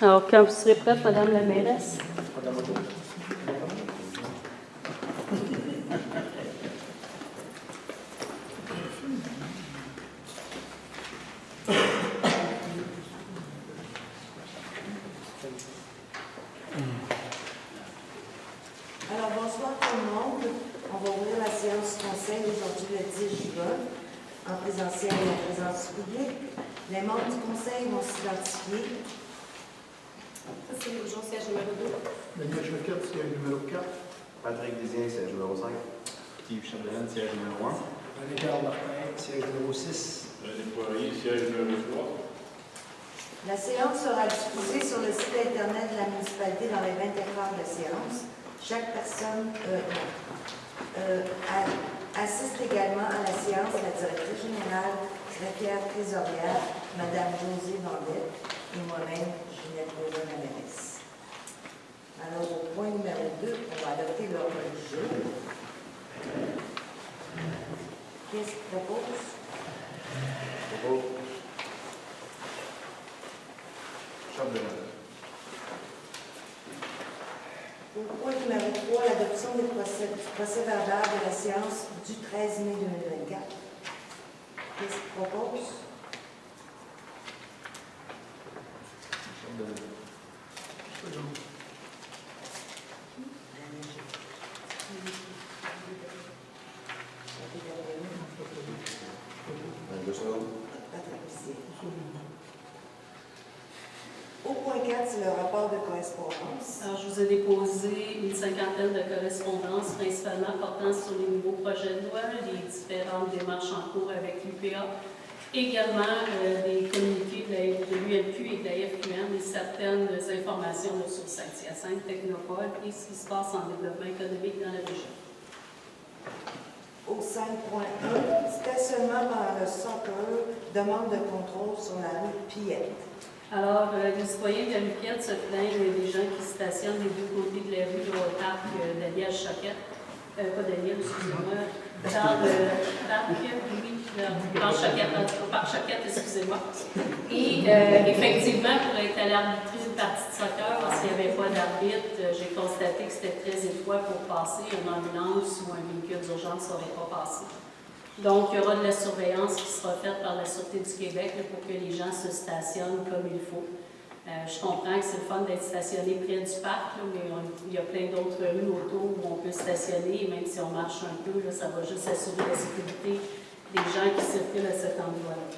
Alors, quand vous serez prête, Madame la mairesse. Alors, bonsoir tout le monde. On va ouvrir la séance conseil aujourd'hui le 10 juin, en présentiel et en présence publique. Les membres du conseil vont s'identifier. Ça, c'est l'urgence siège numéro 2. Daniel Choquette, siège numéro 4. Patrick Désien, siège numéro 5. Yves Chambelaine, siège numéro 1. René-Carl Martin, siège numéro 6. René Poirier, siège numéro 3. La séance sera diffusée sur le site Internet de la municipalité dans les 24 heures de séance. Chaque personne assiste également à la séance la directrice générale, secrétaire trésorière, Mme Josée Vandette, et moi-même, Ginette Beauvoir-Mamerès. Alors, au point numéro 2, on va adopter l'ordre du jour. Qu'est-ce qu'il propose? Chambelaine. Au point numéro 3, l'adoption du procès verbal de la séance du 13 mai 2024. Qu'est-ce qu'il propose? Chambelaine. Au point 4, c'est le rapport de correspondance. Alors, je vous ai déposé une cinquantaine de correspondances, principalement portant sur les nouveaux projets de loi, les différentes démarches en cours avec l'UPA, également des communiqués de l'ULQ et de la FQM et certaines informations sur Saint-Hyacinthe, Technopole et ce qui se passe en développement économique dans la région. Au 5.1, stationnement pendant le soccer, demande de contrôle sur la rue Piette. Alors, les citoyens de la Lupiette se plaignent des gens qui stationnent des deux côtés de la rue au parc Daniel Choquette. Pas Daniel, excusez-moi. Au parc Choquette, excusez-moi. Et effectivement, pour être allé arbitrer une partie de soccer, parce qu'il n'y avait pas d'arbitre, j'ai constaté que c'était très étroit pour passer. Une ambulance ou un véhicule d'urgence n'aurait pas passé. Donc, il y aura de la surveillance qui sera faite par la Sûreté du Québec là, pour que les gens se stationnent comme il faut. Je comprends que c'est le fun d'être stationné près du parc, là, mais il y a plein d'autres rues autour où on peut stationner. Et même si on marche un peu, là, ça va juste assurer la sécurité des gens qui circulent à cet endroit-là.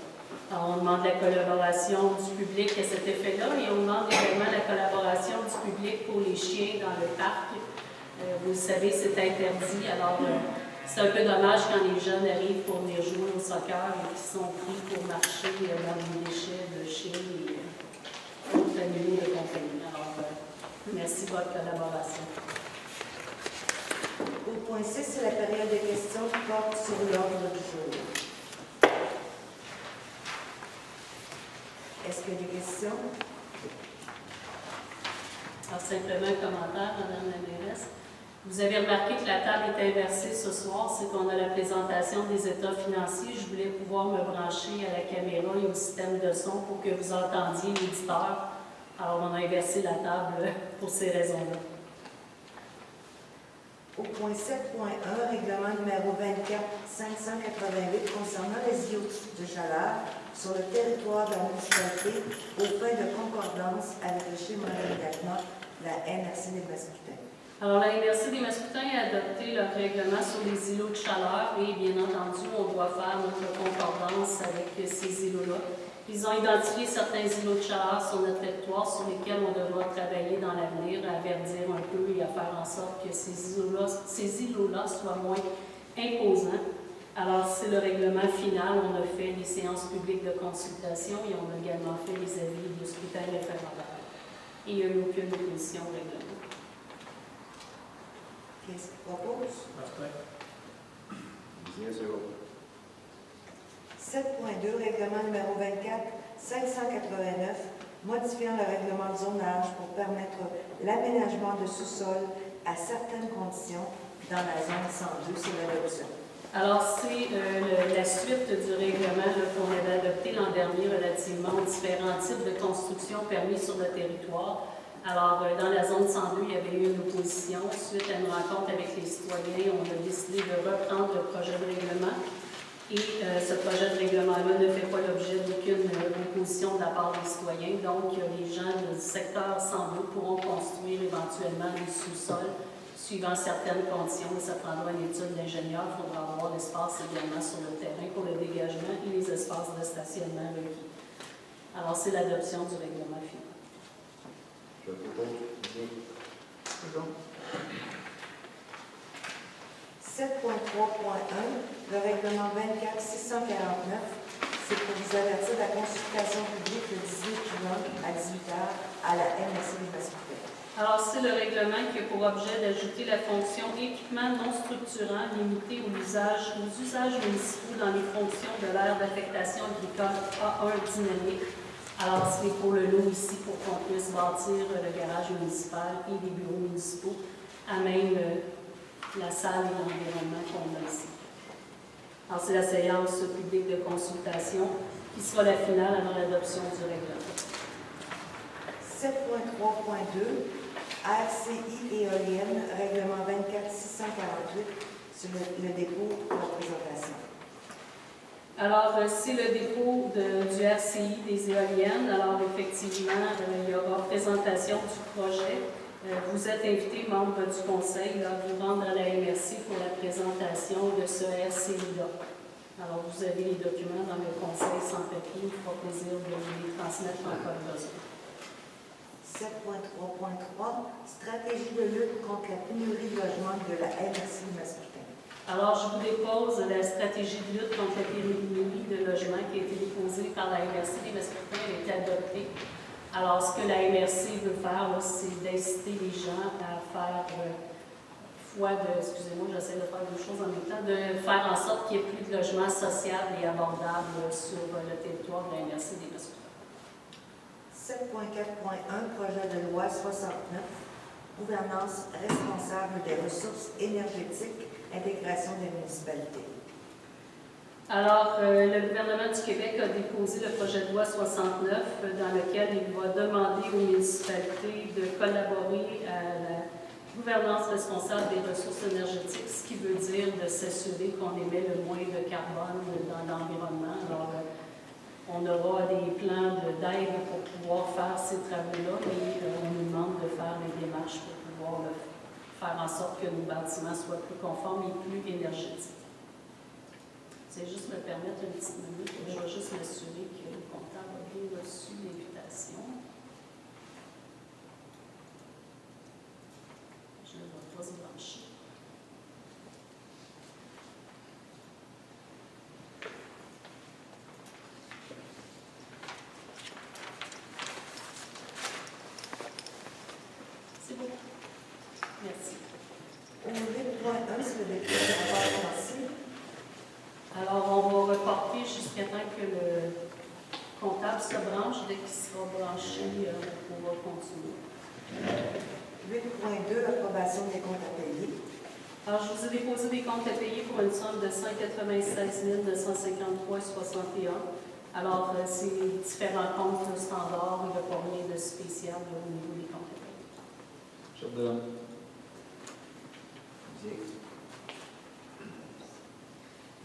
Alors, on demande la collaboration du public à cet effet-là et on demande également la collaboration du public pour les chiens dans le parc. Vous le savez, c'est interdit. Alors, c'est un peu dommage quand les jeunes arrivent pour venir jouer au soccer et qu'ils sont pris pour marcher dans les déchets de chiens et autres animaux de compagnie. Alors, merci de votre collaboration. Au point 6, c'est la période de questions qui porte sur l'ordre du jour. Est-ce qu'il y a des questions? Alors, simplement un commentaire, Madame la mairesse. Vous avez remarqué que la table est inversée ce soir, c'est qu'on a la présentation des états financiers. Je voulais pouvoir me brancher à la caméra et au système de son pour que vous entendiez l'éditeur. Alors, on a inversé la table pour ces raisons-là. Au point 7.1, règlement numéro 24-588 concernant les îlots de chaleur sur le territoire de la municipalité aux fins de concordance avec le schéma d'aménagement de la MRC des Mascoutins. Alors, la MRC des Mascoutins a adopté leur règlement sur les îlots de chaleur et, bien entendu, on doit faire notre concordance avec ces îlots-là. Ils ont identifié certains îlots de chaleur sur notre territoire sur lesquels on devra travailler dans l'avenir, à verdir un peu et à faire en sorte que ces îlots-là soient moins imposants. Alors, c'est le règlement final. On a fait les séances publiques de consultation et on a également fait les avis de scrutin référendaire. Et il n'y a eu aucune opposition au règlement. Qu'est-ce qu'il propose? Martin. Désien, c'est bon. 7.2, règlement numéro 24-589, modifiant le règlement de zonage pour permettre l'aménagement de sous-sol à certaines conditions dans la zone 102 sur l'adoption. Alors, c'est la suite du règlement là, qu'on avait adopté l'an dernier relativement aux différents types de constructions permis sur le territoire. Alors, dans la zone 102, il y avait eu une opposition. Suite à une rencontre avec les citoyens, on a décidé de reprendre le projet de règlement. Et ce projet de règlement-là ne fait pas l'objet d'aucune opposition de la part des citoyens. Donc, les gens du secteur 102 pourront construire éventuellement des sous-sols suivant certaines conditions. Et ça prendra une étude d'ingénieur. Il faudra avoir l'espace également sur le terrain pour le dégagement et les espaces de stationnement requis. Alors, c'est l'adoption du règlement final. Je propose. Bien. Second. 7.3.1, le règlement 24-649, c'est pour vous avertir de la consultation publique le 18 juin à 18h à la MRC des Mascoutins. Alors, c'est le règlement qui a pour objet d'ajouter la fonction équipement non structurant limité aux usages municipaux dans les fonctions de l'aire d'affectation agricole A1 dynamique. Alors, c'est pour le lot ici pour qu'on puisse bâtir le garage municipal et les bureaux municipaux à même la salle et l'environnement qu'on a ici. Alors, c'est la séance publique de consultation qui sera la finale avant l'adoption du règlement. 7.3.2, RCI éolienne, règlement 24-648, sur le dépôt pour la présentation. Alors, c'est le dépôt du RCI des éoliennes. Alors, effectivement, il y aura présentation du projet. Vous êtes invités, membres du conseil, à vous rendre à la MRC pour la présentation de ce RCI-là. Alors, vous avez les documents dans le conseil sans papier. Il fera plaisir de vous les transmettre en cas de besoin. 7.3.3, stratégie de lutte contre la pénurie de logement de la MRC de Mascoutins. Alors, je vous dépose la stratégie de lutte contre la pénurie de logement qui a été déposée par la MRC des Mascoutins. Elle a été adoptée. Alors, ce que la MRC veut faire, c'est d'inciter les gens à faire excusez-moi, j'essaie de faire deux choses en même temps, de faire en sorte qu'il y ait plus de logements sociables et abordables sur le territoire de la MRC des Mascoutins. 7.4.1, projet de loi 69, gouvernance responsable des ressources énergétiques, intégration des municipalités. Alors, le gouvernement du Québec a déposé le projet de loi 69 dans lequel il va demander aux municipalités de collaborer à la gouvernance responsable des ressources énergétiques, ce qui veut dire de s'assurer qu'on émet le moins de carbone dans l'environnement. Alors, on aura des plans d'aide pour pouvoir faire ces travaux-là et on nous demande de faire les démarches pour pouvoir faire en sorte que nos bâtiments soient plus conformes et plus énergétiques. C'est juste me permettre une petite minute, je vais juste m'assurer que le comptable a bien reçu l'invitation. Je ne vais pas se brancher. C'est bon. Merci. Au 8.1, c'est le dépôt de rapport financier. Alors, on va reporter jusqu'à temps que le comptable se branche. Dès qu'il sera branché, on pourra continuer. 8.2, approbation des comptes à payer. Alors, je vous ai déposé des comptes à payer pour une somme de 196 953,61. Alors, c'est différents comptes standards. Il n'y a pas rien de spécial au niveau des comptes à payer. Chapdelaine. Bien.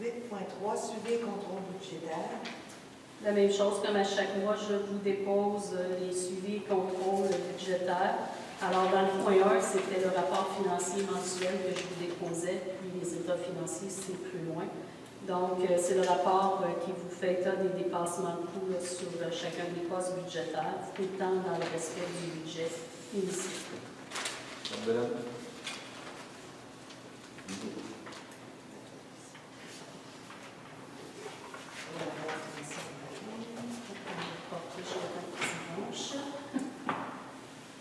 8.3, suivi et contrôle budgétaire. La même chose, comme à chaque mois, je vous dépose les suivis et contrôles budgétaires. Alors, dans le point 1, c'était le rapport financier mensuel que je vous déposais, puis les états financiers, c'est plus loin. Donc, c'est le rapport qui vous fait état des dépassements de coûts sur chacun des postes budgétaires, tout le temps dans le respect du budget initial. Chapdelaine.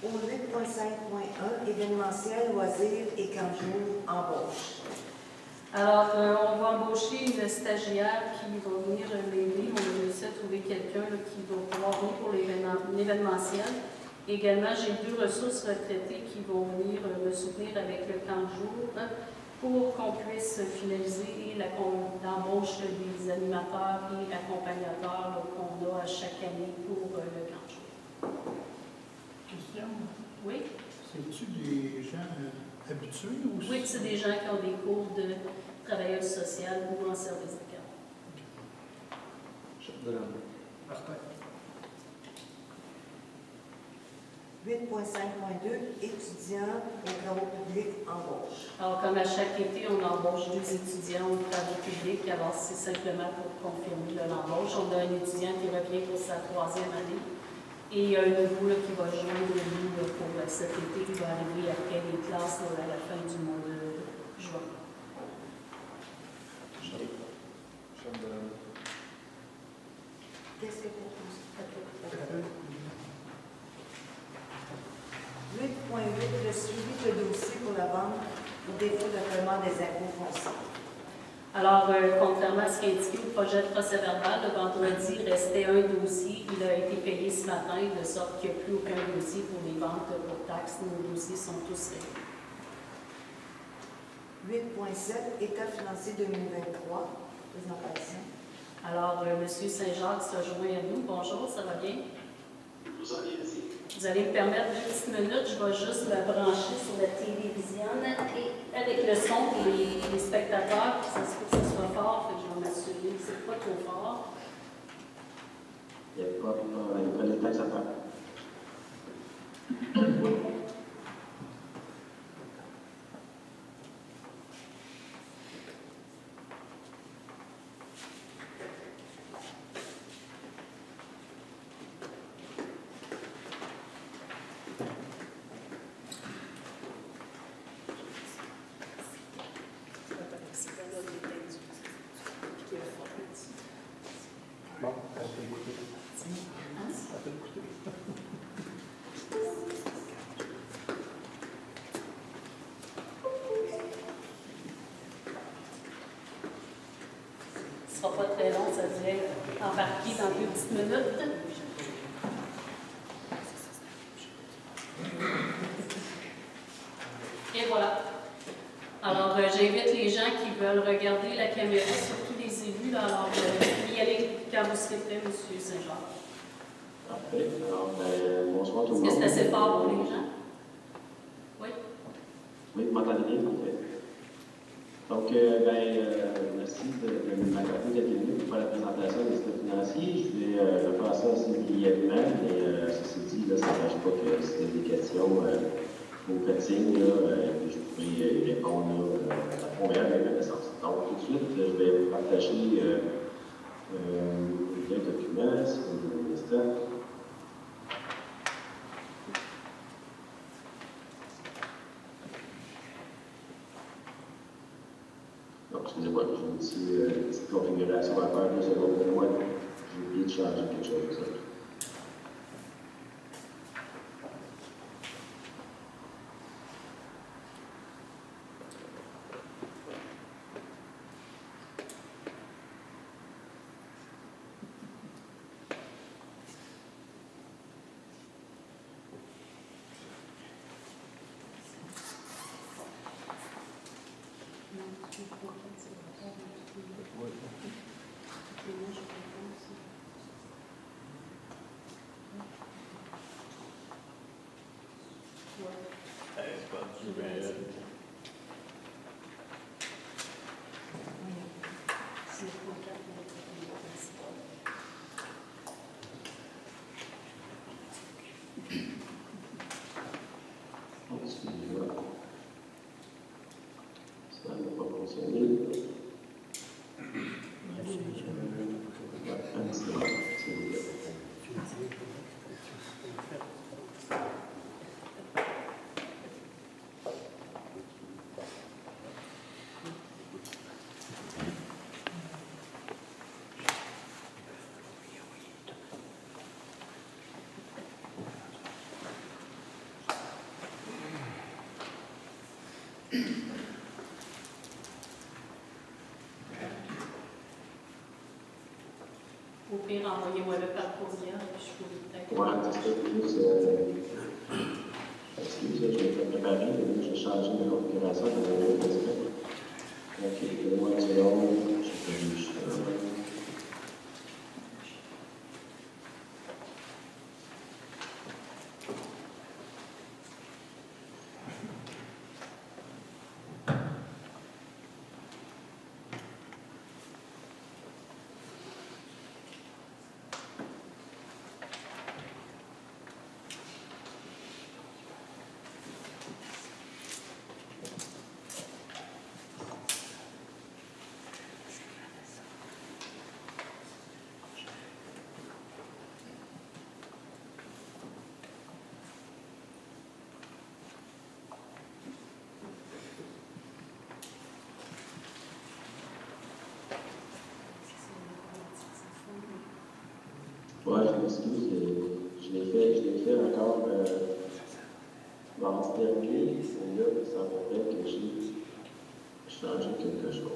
Au 8.5.1, événementiel, loisirs et camp jour, embauche. Alors, on va embaucher une stagiaire qui va venir m'aider. On a réussi à trouver quelqu'un qui va pouvoir venir pour l'événementiel. Également, j'ai 2 ressources retraitées qui vont venir me soutenir avec le camp de jour. pour qu'on puisse finaliser l'embauche des animateurs et accompagnateurs là, qu'on a à chaque année pour le Grand Jour. Question. Oui? C'est-tu des gens habitués ou Oui, c'est des gens qui ont des cours de travailleuse sociale ou en service de garde. Chef de l'année. Martin. 8.5.2, étudiants aux travaux publics embauche. Alors, comme à chaque été, on embauche 2 étudiants aux travaux publics. Alors, c'est simplement pour confirmer l'embauche. On a un étudiant qui revient pour sa 3e année. Et il y a un nouveau là, qui va joindre nous là, pour cet été, qui va arriver après les classes là, à la fin du mois de juin. Chef de l'année. Qu'est-ce que pour tout ça? 8.8, le suivi de dossier pour la vente ou défaut de paiement des impôts fonciers. Alors, contrairement à ce qui est indiqué au projet de procès-verbal, le vendredi, il restait un dossier. Il a été payé ce matin, de sorte qu'il n'y a plus aucun dossier pour les ventes pour taxes. Nos dossiers sont tous réglés. 8.7, État financier 2023, présentation. Alors, M. Saint-Jacques se joint à nous. Bonjour, ça va bien? Vous allez me permettre 2 petites minutes. Je vais juste me brancher sur la télévision et avec le son pour les spectateurs, ça se peut que ce soit fort, fait que je vais m'assurer que c'est pas trop fort. Il n'y a pas de taxes à faire. Bon, ça peut écouter. Ça peut écouter. Ce ne sera pas très long, ça devrait embarquer dans 2 petites minutes. Et voilà. Alors, j'invite les gens qui veulent regarder la caméra, surtout les élus. Là, alors, y aller quand vous serez prêt, M. Saint-Jacques. Parfait. Alors, bonsoir tout le Est-ce monde. que c'est assez fort pour les gens? Oui? Oui, vous m'entendez bien? Parfait. Donc, merci de m'accorder quelques minutes pour faire la présentation des états financiers. Je vais faire ça assez brièvement, mais ceci dit, là, ça ne cache pas que si vous avez des questions, vous faites signe, puis je pourrais y répondre à la première de mes connaissances. Donc, tout de suite, je vais vous partager le document, si vous voulez l'instant. Donc, excusez-moi, j'ai une petite configuration à faire 2 secondes de moi. J'ai oublié de changer quelque chose de ça. Excusez-moi. Ça n'a pas fonctionné. Un instant, s'il vous plaît. Au pire, envoyez-moi-le par courriel, puis je peux peut-être. Ouais, c'est ça, plus. Excusez, je vais me préparer, mais j'ai changé de configuration pour le président. OK, donnez-moi une seconde. J'ai pas vu ça. Ouais, je m'excuse, je l'ai fait encore mardi dernier, et là, ça semblerait que j'ai changé quelque chose.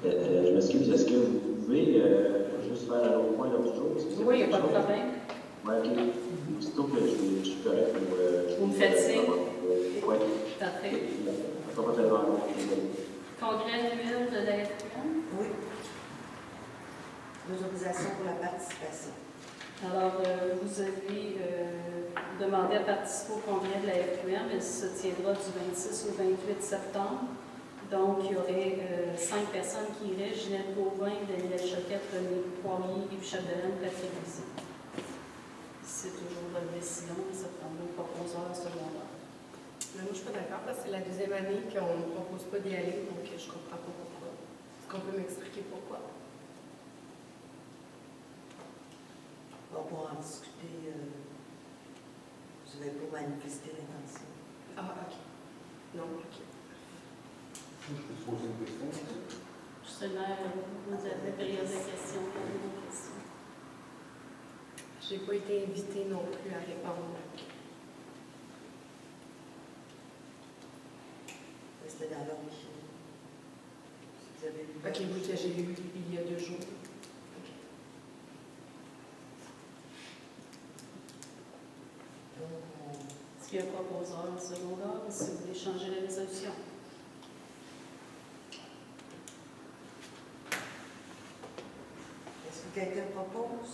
Je m'excuse, est-ce que vous pouvez juste faire un autre point l'autre jour? Oui, il n'y a pas de problème. Oui, OK. Aussitôt que je suis correct. Vous me faites signe? Oui. Parfait. Pas tellement long. Congrès annuel de la FQM. Oui. L'autorisation pour la participation. Alors, vous avez demandé à participer au congrès de la FQM. Elle se tiendra du 26 au 28 septembre. Donc, il y aurait 5 personnes qui iraient: Ginette Gauvin, Daniel Choquette, René Poirier, Yves Chapdelaine, Patrick Bizet. C'est toujours votre décision, ça prendra pas 11 heures secondaire. Mais moi, je suis pas d'accord parce que c'est la deuxième année qu'on ne propose pas d'y aller, donc je comprends pas pourquoi. Est-ce qu'on peut m'expliquer pourquoi? On pourra en discuter. Vous avez pas manifesté l'intention. Ah, OK. Non, OK. Je peux te poser une question? Justement, vous avez période de questions, période de questions. J'ai pas été invitée non plus à répondre. C'était dans l'origine. Si vous avez lu. OK, oui, que j'ai eu il y a 2 jours. Est-ce qu'il y a un proposeur en secondaire ou si vous voulez changer la résolution? Est-ce que quelqu'un propose?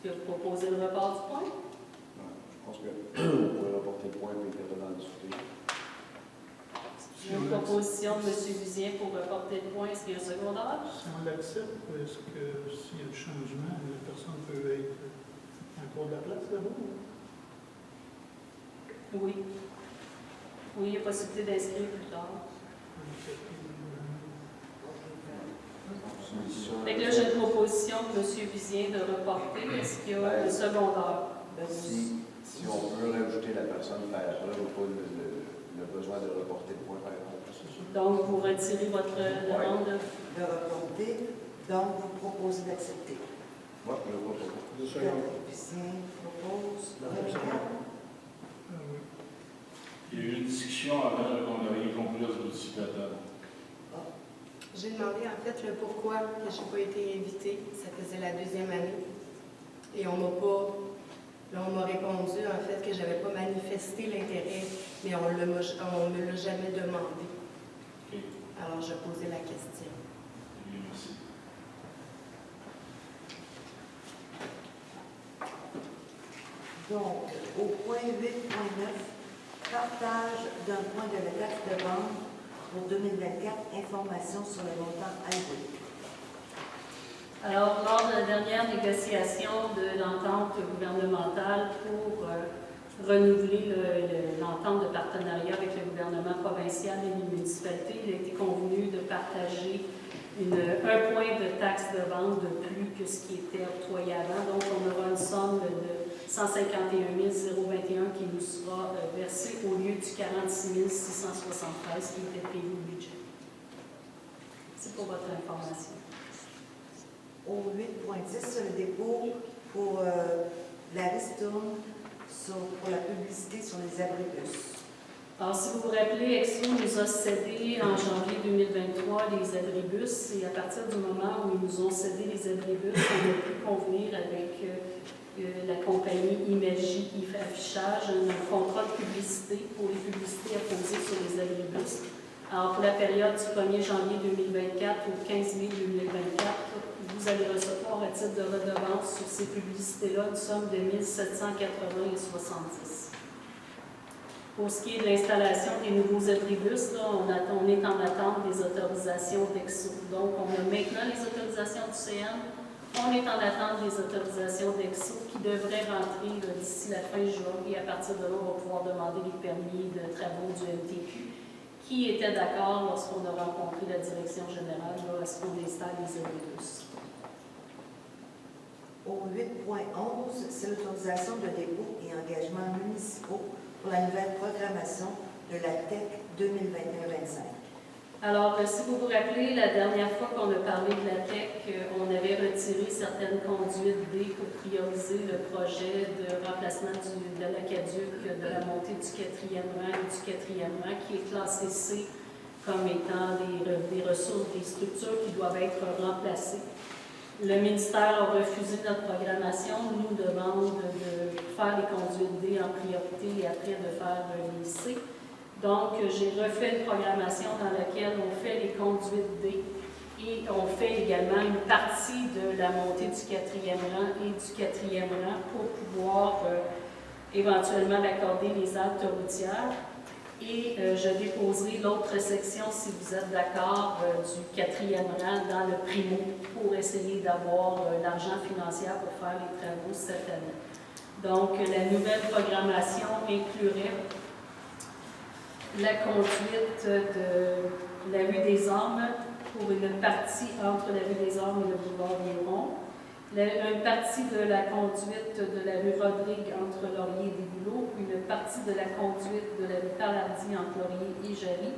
Est-ce que vous proposez le report du point? Je pense qu'on pourrait reporter le point et peut-être en discuter. Une proposition de M. Vizien pour reporter le point. Est-ce qu'il y a un secondaire? Si on l'accepte, est-ce que s'il y a du changement, la personne peut être encore de la place là-bas? Oui. Oui, il y a possibilité d'inscrire plus tard. Fait que là, j'ai une proposition de M. Vizien de reporter. Est-ce qu'il y a un secondaire? Si on peut rajouter la personne par preuve ou pas le besoin de reporter le point par exemple. Donc, vous retirez votre demande de... De reporter, donc vous proposez d'accepter. Moi, je le propose. Lucien propose. Oui. Il y a eu une discussion avant qu'on avait conclu à ce multiplicateur. J'ai demandé en fait le pourquoi que je n'ai pas été invitée. Ça faisait la 2e année. Et on m'a pas. Là, on m'a répondu en fait que je n'avais pas manifesté l'intérêt, mais on ne me l'a jamais demandé. OK. Alors, je posais la question. Oui, merci. Donc, au point 8.9, partage d'un point de la taxe de vente pour 2024, information sur le montant alloué. Alors, lors de la dernière négociation de l'entente gouvernementale pour renouveler l'entente de partenariat avec le gouvernement provincial et les municipalités, il a été convenu de partager un point de taxe de vente de plus que ce qui était octroyé avant. Donc, on aura une somme de 151 021 qui nous sera versée au lieu du 46 673 qui était payé au budget. C'est pour votre information. Au 8.10, sur le dépôt pour la ristourne pour la publicité sur les abribus. Alors, si vous vous rappelez, Exo nous a cédé en janvier 2023 les abribus et à partir du moment où ils nous ont cédé les abribus, on a pu convenir avec la compagnie Imagie Affichage un contrat de publicité pour les publicités apposées sur les abribus. Alors, pour la période du 1er janvier 2024 au 15 mai 2024, vous allez recevoir à titre de redevance sur ces publicités-là une somme de 1 780,70. Pour ce qui est de l'installation des nouveaux abribus, là, on est en attente des autorisations d'Exo. Donc, on a maintenant les autorisations du CN. On est en attente des autorisations d'Exo qui devraient rentrer d'ici la fin juin. Et à partir de là, on va pouvoir demander les permis de travaux du MTQ qui était d'accord lorsqu'on a rencontré la direction générale à ce qu'on installe les abribus. Au 8.11, c'est l'autorisation de dépôt et engagement municipaux pour la nouvelle programmation de la TEC 2021-25. Alors, si vous vous rappelez, la dernière fois qu'on a parlé de la TEC, on avait retiré certaines conduites D pour prioriser le projet de remplacement de l'aqueduc, de la montée du 4e rang et du 4e rang, qui est classé C comme étant des ressources, des structures qui doivent être remplacées. Le ministère a refusé notre programmation, nous demande de faire les conduites D en priorité et après de faire les C. Donc, j'ai refait une programmation dans laquelle on fait les conduites D et on fait également une partie de la montée du 4e rang et du 4e rang pour pouvoir éventuellement accorder les actes routières. Et je déposerai l'autre section, si vous êtes d'accord, du 4e rang dans le primo pour essayer d'avoir l'argent financier pour faire les travaux cette année. Donc, la nouvelle programmation inclurait la conduite de la rue des Ormes pour une partie entre la rue des Ormes et le boulevard Viron, une partie de la conduite de la rue Rodrigue entre Laurier et Desboulots, une partie de la conduite de la rue Palardy entre Laurier et Jarry,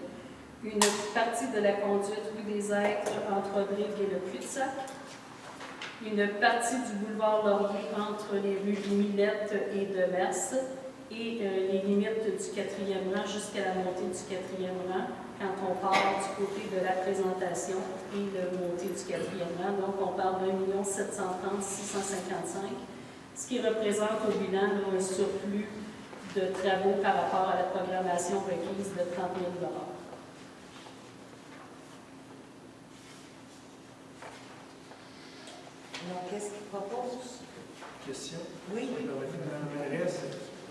une partie de la conduite rue des Êtres entre Rodrigue et le Puy-de-Sac, une partie du boulevard Laurier entre les rues Millette et Demers, et les limites du 4e rang jusqu'à la montée du 4e rang quand on part du côté de la présentation et la montée du 4e rang. Donc, on parle d'1 730 655, ce qui représente au bilan un surplus de travaux par rapport à la programmation requise de 30 000 $. Donc, qu'est-ce qu'il propose? Question? Oui. Madame la mairesse,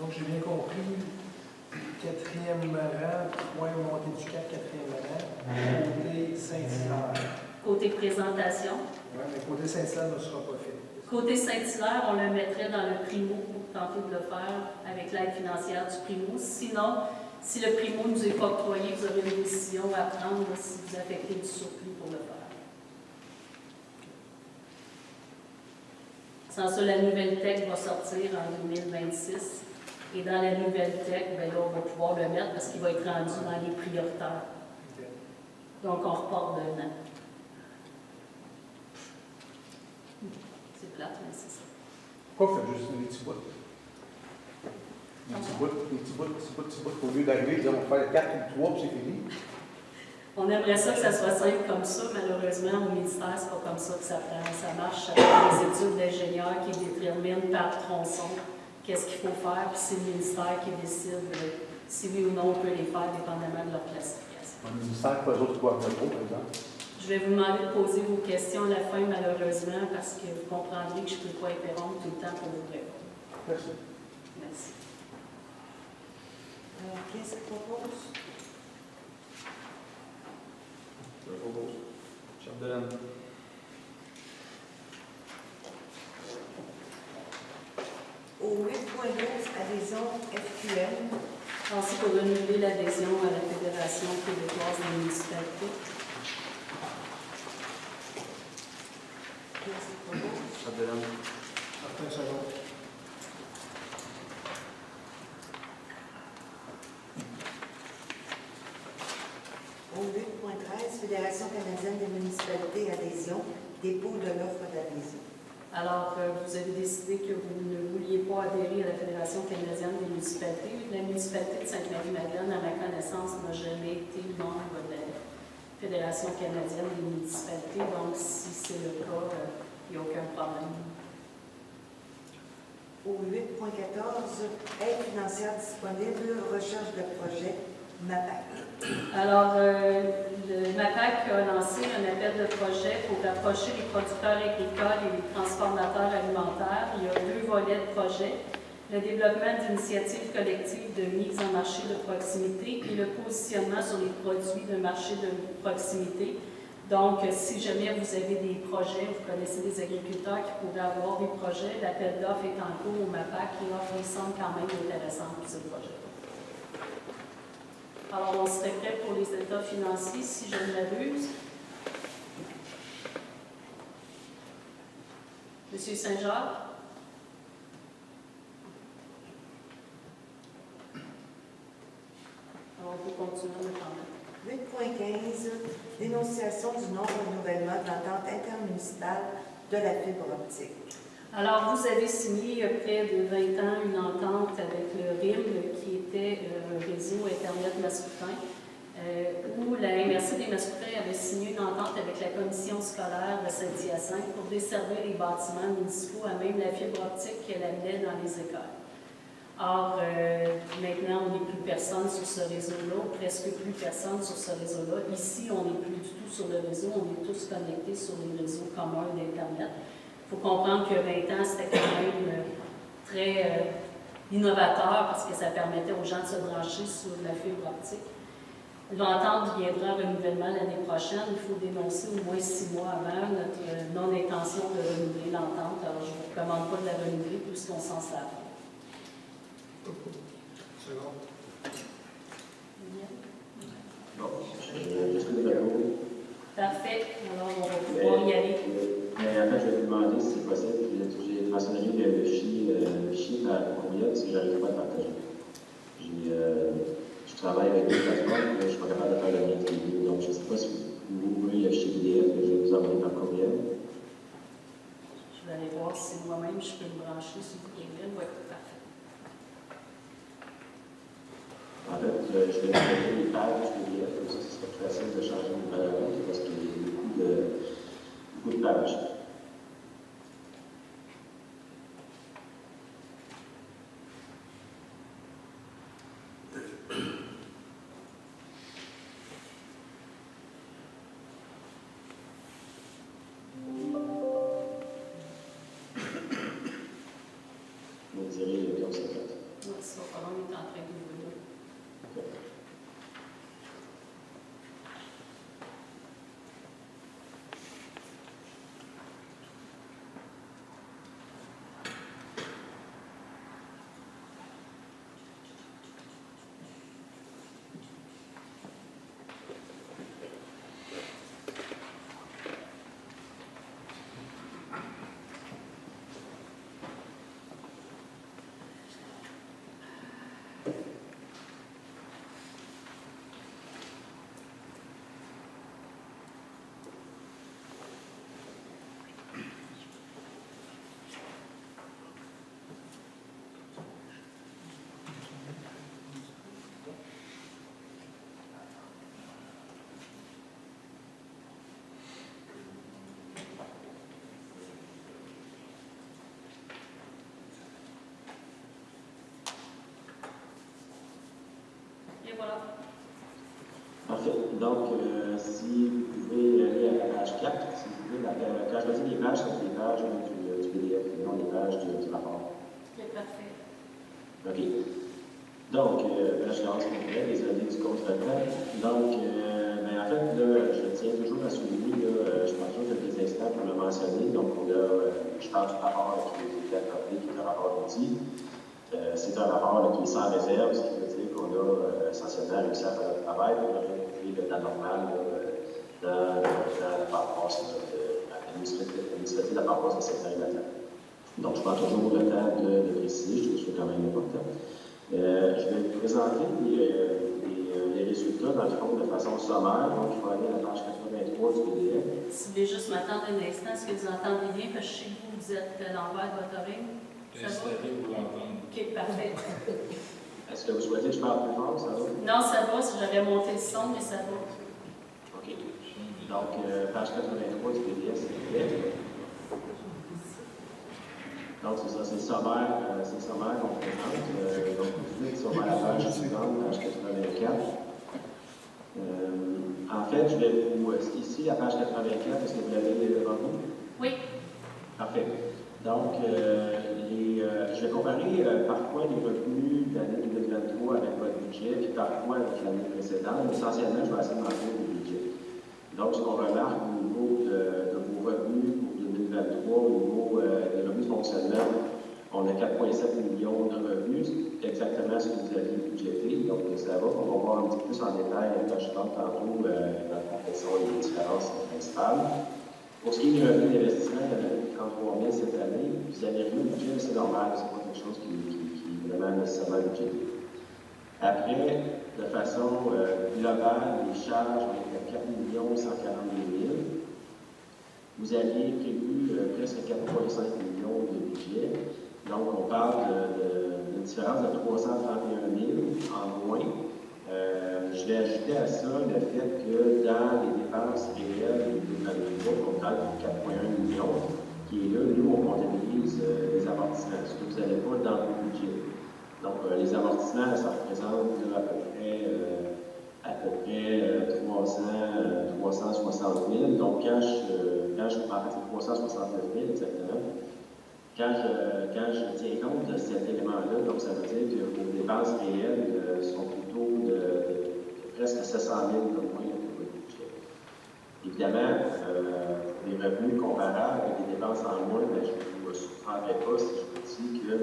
donc j'ai bien compris, 4e rang, point montée du 4e rang, côté Saint-Hilaire. Côté présentation. Oui, mais côté Saint-Hilaire ne sera pas fait. Côté Saint-Hilaire, on le mettrait dans le primo pour tenter de le faire avec l'aide financière du primo. Sinon, si le primo ne nous est pas octroyé, vous aurez une décision à prendre si vous affectez du surplus pour le faire. Sans ça, la nouvelle TEC va sortir en 2026. Et dans la nouvelle TEC, bien là, on va pouvoir le mettre parce qu'il va être rendu dans les prioritaires. Okay. Donc, on repart d'un an. C'est plate, mais c'est ça. Pourquoi vous faites juste des petits bouts? Des petits bouts, au lieu d'arriver et dire on va faire 4 ou 3 puis c'est fini. On aimerait ça que ça soit simple comme ça. Malheureusement, au ministère, c'est pas comme ça que ça marche. Ça prend des études d'ingénieurs qui déterminent par tronçon qu'est-ce qu'il faut faire, puis c'est le ministère qui décide si oui ou non on peut les faire, dépendamment de leur classification. Le ministère, pas eux autres qui doivent le par exemple. Je vais vous demander de poser vos questions à la fin, malheureusement, parce que vous comprendrez que je ne peux pas interrompre tout le temps pour vous répondre. Merci. Merci. Alors, qu'est-ce qu'il propose? Je propose. Chapdelaine. Au 8.12, adhésion FQM. Merci pour renouveler l'adhésion à la Fédération québécoise des municipalités. Qu'est-ce qu'il propose? Chapdelaine. Martin Sajon. Au 8.13, Fédération canadienne des municipalités, adhésion. dépôt de l'offre d'adhésion. Alors, vous avez décidé que vous ne vouliez pas adhérer à la Fédération canadienne des municipalités. La municipalité de Sainte-Marie-Madeleine, à ma connaissance, n'a jamais été membre de la Fédération canadienne des municipalités. Donc, si c'est le cas, il n'y a aucun problème. Au 8.14, aide financière disponible, recherche de projet, MAPAC. Alors, le MAPAC a lancé un appel de projet pour rapprocher les producteurs agricoles et les transformateurs alimentaires. Il y a 2 volets de projet: le développement d'initiatives collectives de mise en marché de proximité et le positionnement sur les produits de marché de proximité. Donc, si jamais vous avez des projets, vous connaissez des agriculteurs qui pourraient avoir des projets, l'appel d'offres est en cours au MAPAC et l'offre me semble quand même intéressante pour ce projet. Alors, on serait prêt pour les états financiers, si je ne m'abuse. Monsieur Saint-Jacques? Alors, on peut continuer à me parler. 8.15, dénonciation du non-renouvellement de l'entente intermunicipale de la fibre optique. Alors, vous avez signé il y a près de 20 ans une entente avec le RIM, qui était un réseau Internet Mascoutin, où la MRC des Mascoutins avait signé une entente avec la commission scolaire de Saint-Hyacinthe pour desservir les bâtiments municipaux à même la fibre optique qu'elle amenait dans les écoles. Or, maintenant, on n'est plus personne sur ce réseau-là, ou presque plus personne sur ce réseau-là. Ici, on n'est plus du tout sur le réseau, on est tous connectés sur les réseaux communs d'Internet. Il faut comprendre que 20 ans, c'était quand même très innovateur parce que ça permettait aux gens de se brancher sur la fibre optique. L'entente viendra en renouvellement l'année prochaine. Il faut dénoncer au moins 6 mois avant notre non-intention de renouveler l'entente. Alors, je ne vous recommande pas de la renouveler puisqu'on s'en sert. C'est bon. Bon, je suis d'accord. Parfait. Alors, on va pouvoir y aller. Mais en fait, je vais vous demander si c'est possible. J'ai mentionné le fichier par courriel parce que je n'arrive pas à le partager. Je travaille avec des plateformes, mais je ne suis pas capable de faire le lien vidéo. Donc, je ne sais pas si vous voulez le fichier PDF que je vais vous envoyer par courriel. Je vais aller voir si moi-même je peux me brancher sur le courriel. Oui, parfait. En fait, je vais vous donner les pages PDF, comme ça, ce sera plus facile de changer de valeur parce qu'il y a beaucoup de pages. Vous direz comme ça. Oui, ça, pendant on est en train d'ouvrir. Et voilà. Parfait. Donc, si vous pouvez aller à la page 4, si vous voulez, quand je dis les pages, c'est les pages du PDF, non les pages du rapport. C'est parfait. OK. Donc, là, je lance mon prêt, les années du contre-temps. Donc, en fait, là, je tiens toujours à souligner, là, je pense toujours que des instants pour le mentionner. Donc, je parle du rapport qui a été adopté, qui est un rapport d'outils. C'est un rapport là, qui est sans réserve, ce qui veut dire qu'on a essentiellement réussi à faire notre travail pour retrouver le temps normal dans la paroisse administrative de la paroisse de Sainte-Marie-Madeleine. Donc, je prends toujours le temps de préciser, je trouve que c'est quand même important. Je vais vous présenter les résultats, dans le fond, de façon sommaire. Donc, il faut aller à la page 83 du PDF. Si vous voulez juste m'attendre un instant, est-ce que vous entendez bien? Parce que je sais que vous êtes à l'envers de votre oreille. Ça va? Installé pour l'entendre. OK, parfait. Est-ce que vous souhaitez que je parle plus fort, ça va? Non, ça va. Si j'avais monté le son, mais ça va. OK. Donc, page 83 du PDF, s'il vous plaît. Donc, c'est ça, c'est le sommaire qu'on présente. Donc, vous cliquez sur la page suivante, page 84. En fait, je vais vous... Ici, la page 84, est-ce que vous l'avez devant vous? Oui. Parfait. Donc, je vais comparer par point les revenus de l'année 2023 avec votre budget, puis par point avec l'année précédente. Essentiellement, je vais essayer de marquer le budget. Donc, ce qu'on remarque au niveau de vos revenus pour 2023, au niveau des revenus de fonctionnement, on a 4,7 millions de revenus, c'est exactement ce que vous aviez budgété. Donc, ça va. On va voir un petit peu plus en détail quand je parle tantôt quelles sont les différences principales. Pour ce qui est du revenu d'investissement, il y en a 33 000 cette année. Vous avez vu le budget, c'est normal, c'est pas quelque chose qui est vraiment nécessairement budgété. Après, de façon globale, les charges ont été à 4 142 000. Vous aviez prévu presque 4,5 millions de budget. Donc, on parle d'une différence de 331 000 en moins. Je vais ajouter à ça le fait que dans les dépenses réelles de 2023, on parle de 4,1 millions, qui est là, nous, on comptabilise les amortissements, ce que vous n'avez pas dans le budget. Donc, les amortissements, ça représente à peu près 360 000. Donc, quand je parle de 369 000 exactement, quand je tiens compte de cet élément-là, donc ça veut dire que vos dépenses réelles sont plutôt de presque 700 000 de moins que votre budget. Évidemment, les revenus comparables avec les dépenses en moins, je ne vous surprendrai pas si je vous dis que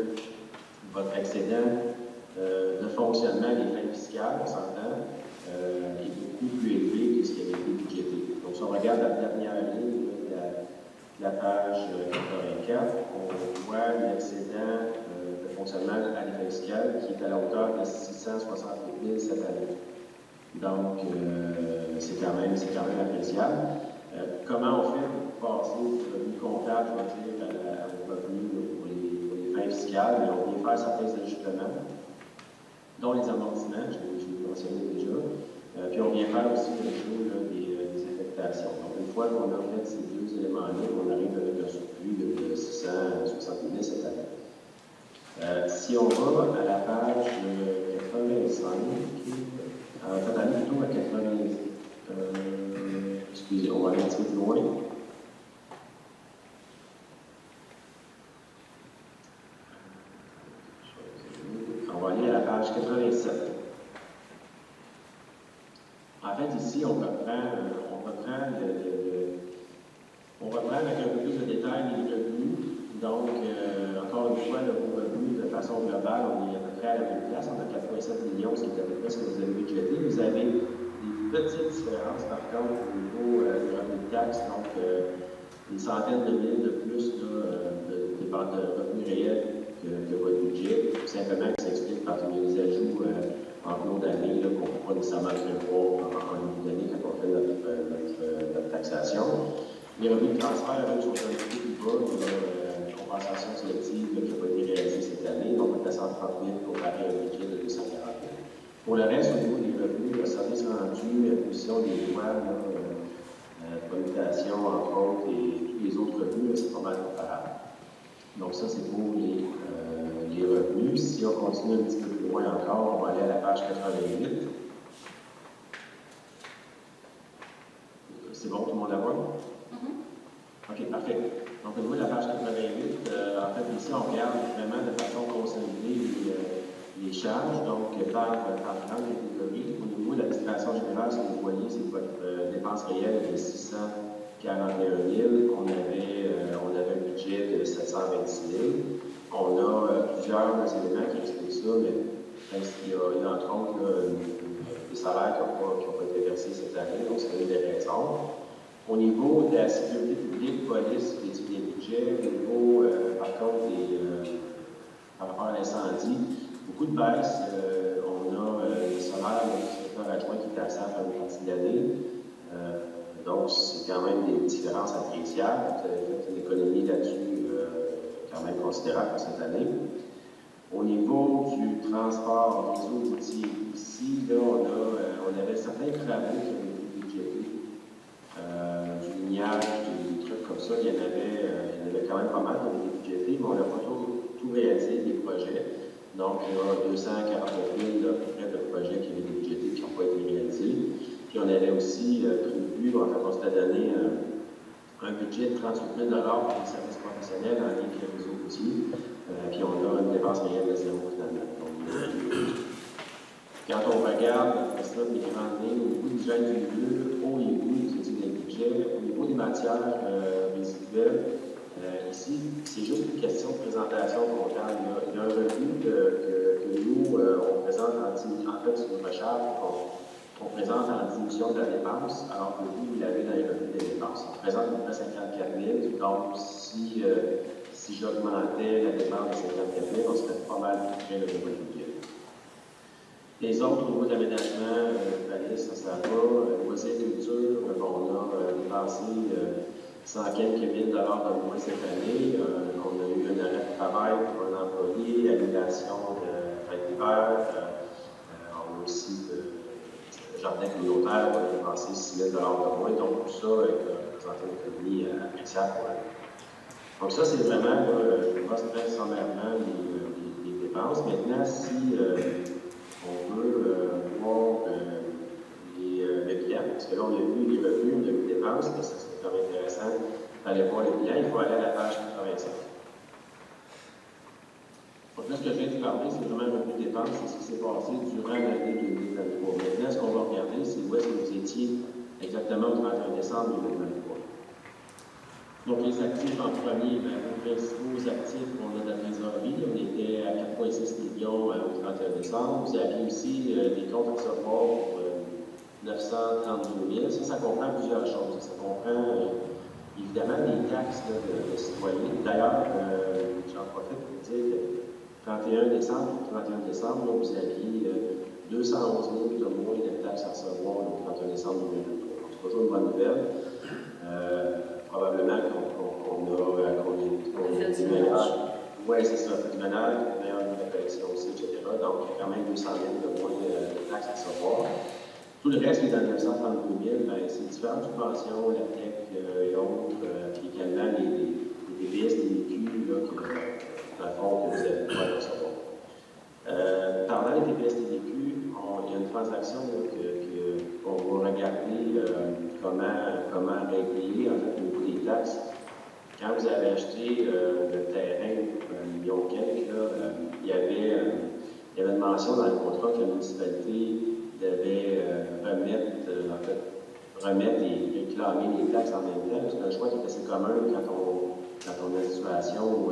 votre excédent de fonctionnement des fins fiscales, on s'entend, est beaucoup plus élevé que ce qui avait été budgété. Donc, si on regarde la dernière ligne de la page 84, on voit l'excédent de fonctionnement à l'effet fiscal qui est à la hauteur de 668 000 cette année. Donc, c'est quand même appréciable. Comment on fait pour passer du revenu comptable, je veux dire, au revenu pour les fins fiscales? Mais on vient faire certains ajustements, dont les amortissements, je l'ai mentionné déjà. Puis on vient faire aussi le jeu des affectations. Donc, une fois qu'on a fait ces deux éléments-là, on arrive avec un surplus de 660 000 cette année. Si on va à la page 85, en fait, on est plutôt à 80. Excusez, on va aller un petit peu plus loin. On va aller à la page 87. En fait, ici, on reprend avec un peu plus de détails les revenus. Donc, encore une fois, vos revenus de façon globale, on est à peu près à la même place. On a 4,7 millions, c'est à peu près ce que vous avez budgété. Vous avez des petites différences, par contre, au niveau des revenus de taxes. Donc, des centaines de mille de plus de revenus réels que votre budget. Tout simplement, ça s'explique parce qu'il y a des ajouts en cours d'année qu'on ne peut pas nécessairement prévoir en début d'année quand on fait notre taxation. Les revenus de transfert, eux, sont un petit peu plus bas. Il y a une compensation sélective qui n'a pas été réalisée cette année. Donc, on est à 130 000 comparé à un budget de 240 000. Pour le reste, au niveau des revenus, le service rendu, position des douanes, commutation, entre autres, et tous les autres revenus, c'est pas mal comparable. Donc, ça, c'est pour les revenus. Si on continue un petit peu plus loin encore, on va aller à la page 88. C'est bon, tout le monde la voit? OK, parfait. Donc, au niveau de la page 88, en fait, ici, on regarde vraiment de façon consolidée les charges, donc par grande catégorie. Au niveau de l'administration générale, ce que vous voyez, c'est que votre dépense réelle est de 641 000. On avait un budget de 726 000. On a plusieurs éléments qui expliquent ça, mais il y a entre autres des salaires qui n'ont pas été versés cette année, donc c'est une des raisons. Au niveau de la sécurité publique, police, des budgets, au niveau, par contre, par rapport à l'incendie, beaucoup de baisses. On a les salaires qui directeur adjoint qui était absent pendant une partie de l'année. Donc, c'est quand même des différences appréciables. Vous avez fait une économie là-dessus quand même considérable pour cette année. Au niveau du transport, réseau routier, ici, là, on avait certains travaux qui avaient été budgétés. Du lignage, des trucs comme ça, il y en avait quand même pas mal qui avaient été budgétés, mais on n'a pas tout réalisé des projets. Donc, il y a 249 000 à peu près de projets qui avaient été budgétés qui n'ont pas été réalisés. Puis, on avait aussi prévu, en fait, on s'était donné un budget de 38 000 pour les services professionnels en lien avec le réseau routier. Puis, on a une dépense réelle de zéro, finalement. Donc, quand on regarde les grandes lignes, au niveau du gène du lieu, au niveau des budgets, au niveau des matières résiduelles, ici, c'est juste une question de présentation comptable. Il y a un revenu que nous, on présente en fait, sur une recherche qu'on présente en diminution de la dépense, alors que vous, vous l'avez dans les revenus des dépenses. On présente à peu près 54 000, donc si j'augmentais la dépense de 54 000, on serait pas mal plus près de votre budget. Les autres, au niveau de l'aménagement, ça va. Loisirs culture, on a dépensé 100 quelques mille dollars de moins cette année. On a eu un arrêt de travail pour un employé, annulation de fête d'hiver. On a aussi le jardin communautaire, on a dépensé 6 000 de moins. Donc, tout ça représente une économie appréciable pour elle. Donc, ça, c'est vraiment, je pense très sommairement les dépenses. Maintenant, si on veut voir le bilan, parce que là, on a vu les revenus, on a vu les dépenses, mais ça, c'est quand même intéressant d'aller voir le bilan. Il faut aller à la page 85. Donc là, ce que je viens de parler, c'est vraiment le revenu de dépenses, c'est ce qui s'est passé durant l'année 2023. Maintenant, ce qu'on va regarder, c'est où est-ce que vous étiez exactement au 31 décembre 2023. Donc, les actifs en premier, vos principaux actifs, on a de la trésorerie. On était à 4,6 millions au 31 décembre. Vous aviez aussi des comptes à recevoir pour 932 000. Ça comprend plusieurs choses. Ça comprend évidemment des taxes de citoyens. D'ailleurs, j'en profite pour dire que 31 décembre, là, vous aviez 211 000 de moins de taxes à recevoir le 31 décembre 2023. Donc, c'est toujours une bonne nouvelle. Probablement qu'on a du ménage. Oui, c'est ça, du ménage, une meilleure collection aussi, etc. Donc, il y a quand même 200 000 de moins de taxes à recevoir. Tout le reste qui est dans 932 000, c'est différentes subventions, la TEC et autres, puis également les DPS, les DQ, dans le fond, que vous allez pouvoir recevoir. Pendant les DPS et les DQ, il y a une transaction qu'on va regarder comment régler en fait, au niveau des taxes. Quand vous avez acheté le terrain, 1 million quelques, il y avait une mention dans le contrat que la municipalité devait remettre et réclamer les taxes en même temps. C'est un choix qui est assez commun quand on a une situation où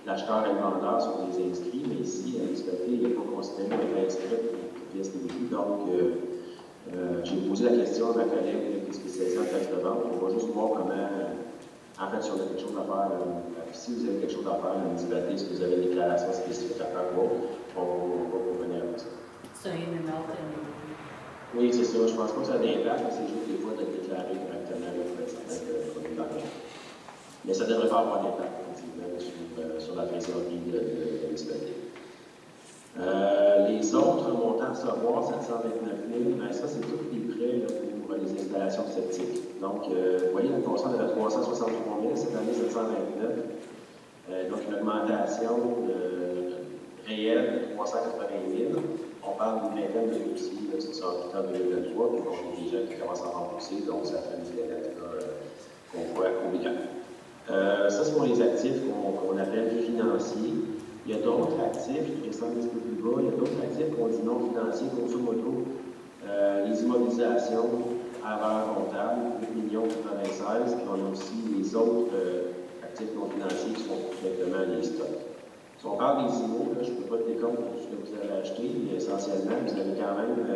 l'acheteur et le vendeur sont des inscrits, mais ici, la municipalité n'est pas considérée comme inscrite pour les pièces de vécu. Donc, j'ai posé la question à ma collègue qui est spécialisée en taxes de vente. On va juste voir comment, en fait, si on a quelque chose à faire, si vous avez quelque chose à faire, la municipalité, si vous avez une déclaration spécifique à faire, on va revenir avec ça. C'est un numéro. Oui, c'est ça. Je pense pas que ça a d'impact, mais c'est juste des fois de le déclarer correctement pour certains produits d'argent. Mais ça ne devrait pas avoir d'impact, effectivement, sur la trésorerie de la municipalité. Les autres montants à recevoir, 729 000, bien ça, c'est tous les prêts là, pour les installations sceptiques. Donc, vous voyez, la consomme était à 363 000, cette année, 729. Donc, une augmentation réelle de 380 000. On parle d'une vingtaine de dossiers, ça c'est en tout temps 2023, puis on a des gens qui commencent à rembourser, donc ça fait une dizaine qu'on voit au bilan. Ça, c'est pour les actifs qu'on appelle financiers. Il y a d'autres actifs, je descends un petit peu plus bas, il y a d'autres actifs qu'on dit non financiers, grosso modo, les immobilisations à valeur comptable, 8 96 000, puis on a aussi les autres actifs non financiers qui sont directement les stocks. Si on parle des IMO, je ne peux pas te décompter tout ce que vous avez acheté, mais essentiellement, vous avez quand même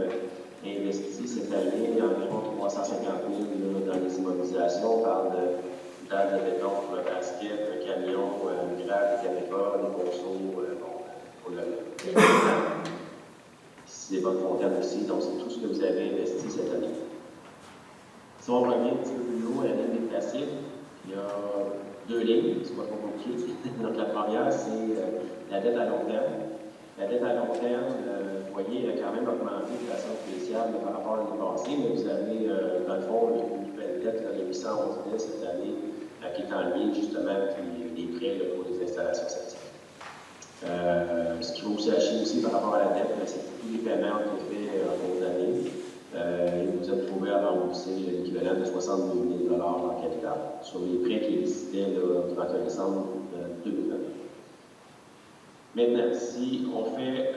investi cette année environ 350 000 dans les immobilisations. On parle de dalles de béton pour le basket, un camion, une grade, des caméras, des ponceaux, pour le. C'est des bonnes fontaines aussi, donc c'est tout ce que vous avez investi cette année. Si on revient un petit peu plus haut à la ligne des passifs, il y a deux lignes, c'est pas trop compliqué. Donc la première, c'est la dette à long terme. La dette à long terme, vous voyez, elle a quand même augmenté de façon spéciale par rapport à l'année passée, mais vous avez, dans le fond, une nouvelle dette de 811 000 cette année, qui est en lien justement avec les prêts là, pour les installations septiques. Ce qu'il faut aussi acheter aussi par rapport à la dette, c'est que tous les paiements ont été faits en cours d'année. Et vous êtes trouvé à rembourser l'équivalent de 62 000 en capital sur les prêts qui existaient le 31 décembre 2020. Maintenant, si on fait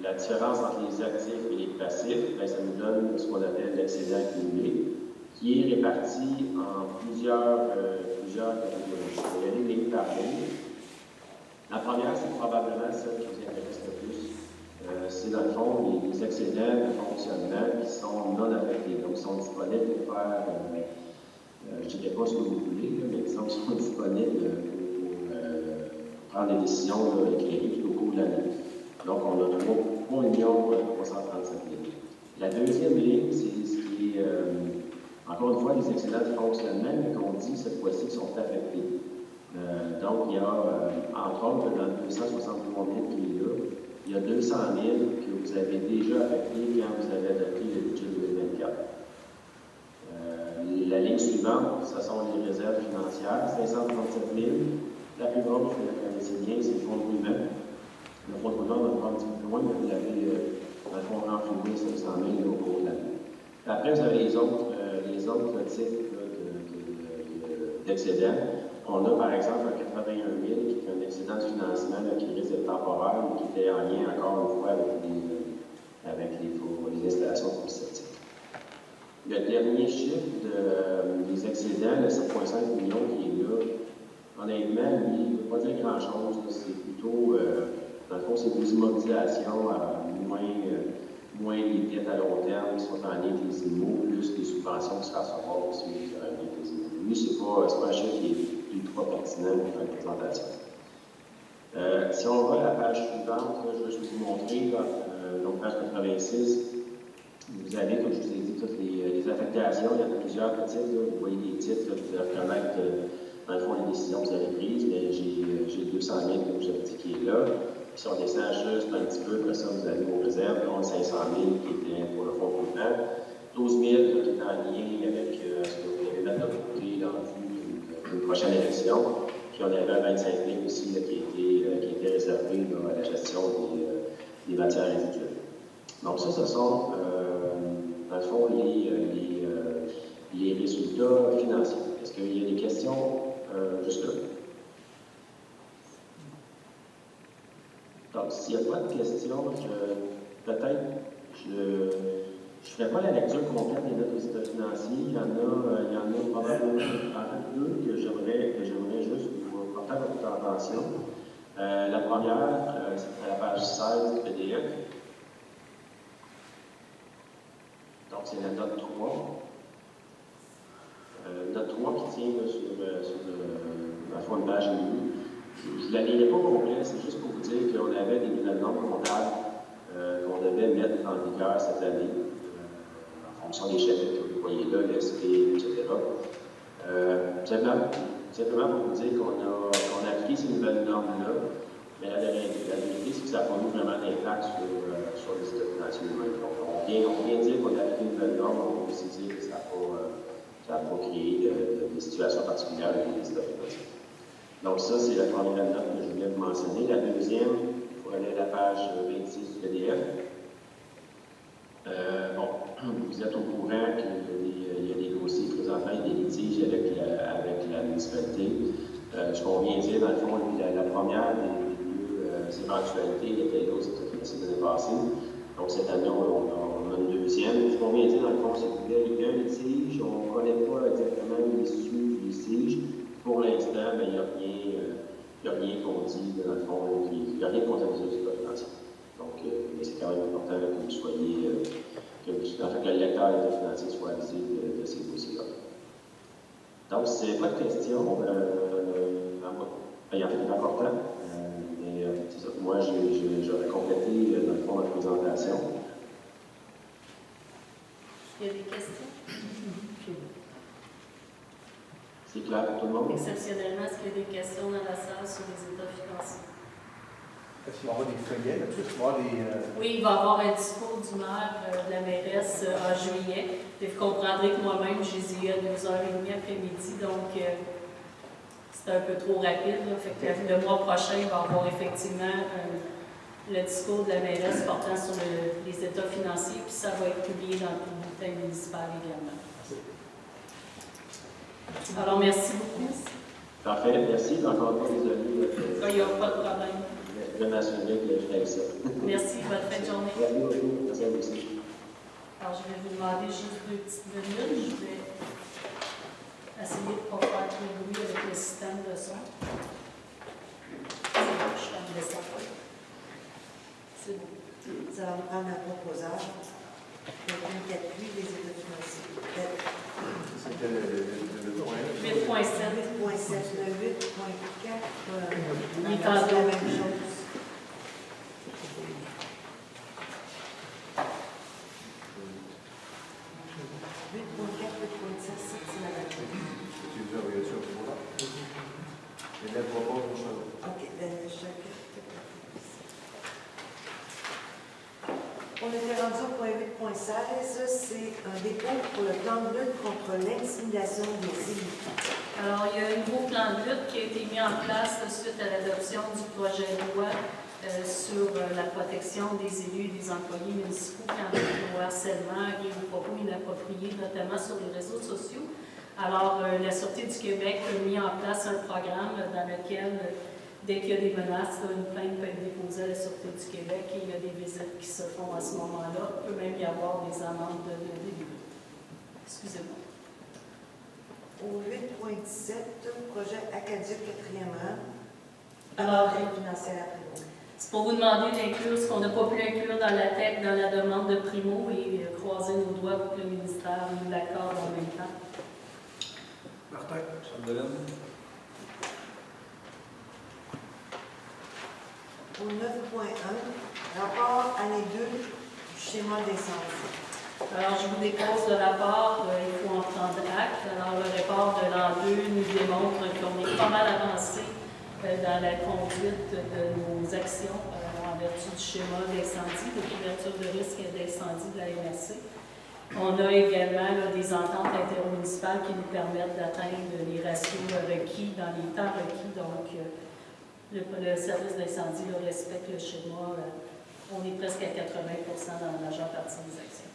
la différence entre les actifs et les passifs, bien, ça nous donne ce qu'on appelle l'excédent accumulé, qui est réparti en plusieurs catégories. Je vais y aller ligne par ligne. La première, c'est probablement celle qui vous intéresse le plus. C'est dans le fond les excédents de fonctionnement qui sont non affectés, donc sont disponibles pour faire, je ne dirais pas ce que vous voulez, mais qui sont disponibles pour prendre des décisions éclairées tout au cours de l'année. Donc, on a 3 337 000. La deuxième ligne, c'est ce qui est, encore une fois, les excédents de fonctionnement, mais qu'on dit cette fois-ci qui sont affectés. Donc, il y a, entre autres, dans le 263 000 qui est là, il y a 200 000 que vous avez déjà affectés quand vous avez adopté le budget 2024. La ligne suivante, ce sont les réserves financières, 537 000. La plus grosse, vous la connaissez bien, c'est le fonds de roulement. Le fonds de roulement, on va prendre un petit peu plus loin, mais vous l'avez, dans le fond, renfloué 500 000 au cours de l'année. Après, vous avez les autres types d'excédents. On a par exemple un 81 000 qui est un excédent de financement là, qui risque d'être temporaire, mais qui était en lien encore une fois avec les installations conceptives. Le dernier chiffre des excédents, le 7,5 millions qui est là, honnêtement, lui, il ne veut pas dire grand-chose. C'est plutôt, dans le fond, c'est des immobilisations à moins les dettes à long terme qui sont en lien avec les IMO, plus les subventions qui se fassent recevoir aussi qui sont en lien avec les IMO. Lui, ce n'est pas un chiffre qui est ultra pertinent pour faire une présentation. Si on va à la page suivante, là, je vais juste vous montrer, donc page 86, vous avez, comme je vous ai dit, toutes les affectations. Il y en a plusieurs types. Là. Vous voyez les titres, là, vous pouvez reconnaître, dans le fond, les décisions que vous avez prises, mais j'ai 200 000 que vous avez dit qui est là. Puis si on descend juste un petit peu, après ça, vous avez vos réserves, dont 500 000 qui était pour le fonds de roulement, 12 000 qui est en lien avec ce que vous avez mettre de côté dans une prochaine élection. Puis on avait 25 000 aussi là, qui était réservé là, à la gestion des matières résiduelles. Donc ça, ce sont, dans le fond, les résultats financiers. Est-ce qu'il y a des questions jusque-là? Donc, s'il n'y a pas de questions, peut-être je ne ferai pas la lecture complète des notes résultats financiers. Il y en a probablement deux que j'aimerais juste vous porter à votre attention. La première, c'est à la page 16 du PDF. Donc, c'est la note 3. Note 3 qui tient là, sur la fois une page et demie. Je ne la lirai pas complète, c'est juste pour vous dire qu'on avait des nouvelles normes comptables qu'on devait mettre en vigueur cette année, en fonction des chapitres que vous voyez là, l'SP, etc. Simplement pour vous dire qu'on a appliqué ces nouvelles normes-là, mais la vérité, c'est que ça n'a pas eu vraiment d'impact sur les états financiers eux-mêmes. Donc, on vient dire qu'on a appliqué une nouvelle norme, on peut aussi dire que ça n'a pas créé de situations particulières avec les états financiers. Donc ça, c'est la première note que je voulais vous mentionner. La deuxième, il faut aller à la page 26 du PDF. Vous êtes au courant qu'il y a des dossiers présentement, il y a des litiges avec la municipalité. Ce qu'on vient dire, dans le fond, la première des éventualités était là aux états financiers de l'année passée. Donc cette année, on a une deuxième. Ce qu'on vient dire, dans le fond, c'est qu'il y a un litige, on ne connaît pas exactement l'issue du litige. Pour l'instant, il n'y a rien qu'on dit, dans le fond, il n'y a rien de comptabilisé aux états financiers. Donc, mais c'est quand même important que vous soyez, que le lecteur des états financiers soit avisé de ces dossiers-là. Donc, si vous n'avez pas de questions, en fait, c'est important. Mais c'est ça, moi, j'aurais complété, dans le fond, ma présentation. Il y a des questions? C'est clair pour tout le monde? Exceptionnellement, est-ce qu'il y a des questions dans la salle sur les états financiers? Est-ce qu'il va y avoir des feuillets là-dessus? Est-ce qu'il va y avoir des. Oui, il va y avoir un discours du maire, de la mairesse en juillet. Et vous comprendrez que moi-même, je les ai eu à 2h30 après-midi, donc c'est un peu trop rapide. Là. Fait que le mois prochain, il va y avoir effectivement le discours de la mairesse portant sur les états financiers, puis ça va être publié dans le bulletin municipal également. Alors, merci beaucoup. Parfait, merci. Encore pas désolé. Il n'y a pas de problème. Je vais m'assurer que je fais ça. Merci, bonne fin de journée. Merci beaucoup. Merci à vous aussi. Alors, je vais vous demander juste 2 petites minutes. Je vais essayer de ne pas faire trop de bruit avec le système de son. C'est bon, je vais me laisser faire. C'est bon. Ça va me prendre un proposeur. Quelqu'un qui appuie les états financiers. C'était le point. 8.7. 8.7, le 8.4. Il est C'est la même chose. 8.4, 8.7, c'est la même chose. Tu veux dire, sur le programme? Il y a trois pas pour ça. OK, on était rendu au point 8.16, c'est un dépôt pour le plan de lutte contre l'intimidation des élus. Alors, il y a un nouveau plan de lutte qui a été mis en place suite à l'adoption du projet de loi sur la protection des élus et des employés municipaux qui en ont au harcèlement et aux propos inappropriés, notamment sur les réseaux sociaux. Alors, la Sûreté du Québec a mis en place un programme dans lequel, dès qu'il y a des menaces, une plainte peut être déposée à la Sûreté du Québec et il y a des visites qui se font à ce moment-là. Il peut même y avoir des amendes de délivrées. Excusez-moi. Au 8.17, projet Acadieux 4e rang. Alors, financière à Primo. c'est pour vous demander d'inclure ce qu'on n'a pas pu inclure dans la TEC, dans la demande de Primo et croiser nos doigts pour que le ministère nous l'accorde en même temps. Martin. Au 9.1, rapport année 2 du schéma d'incendie. Alors, je vous dépose le rapport, il faut en prendre acte. Alors, le rapport de l'an 2 nous démontre qu'on est pas mal avancé dans la conduite de nos actions en vertu du schéma d'incendie, de couverture de risque d'incendie de la MRC. On a également des ententes intermunicipales qui nous permettent d'atteindre les ratios requis dans les temps requis. Donc, le service d'incendie respecte le schéma. On est presque à 80% dans la majeure partie des actions.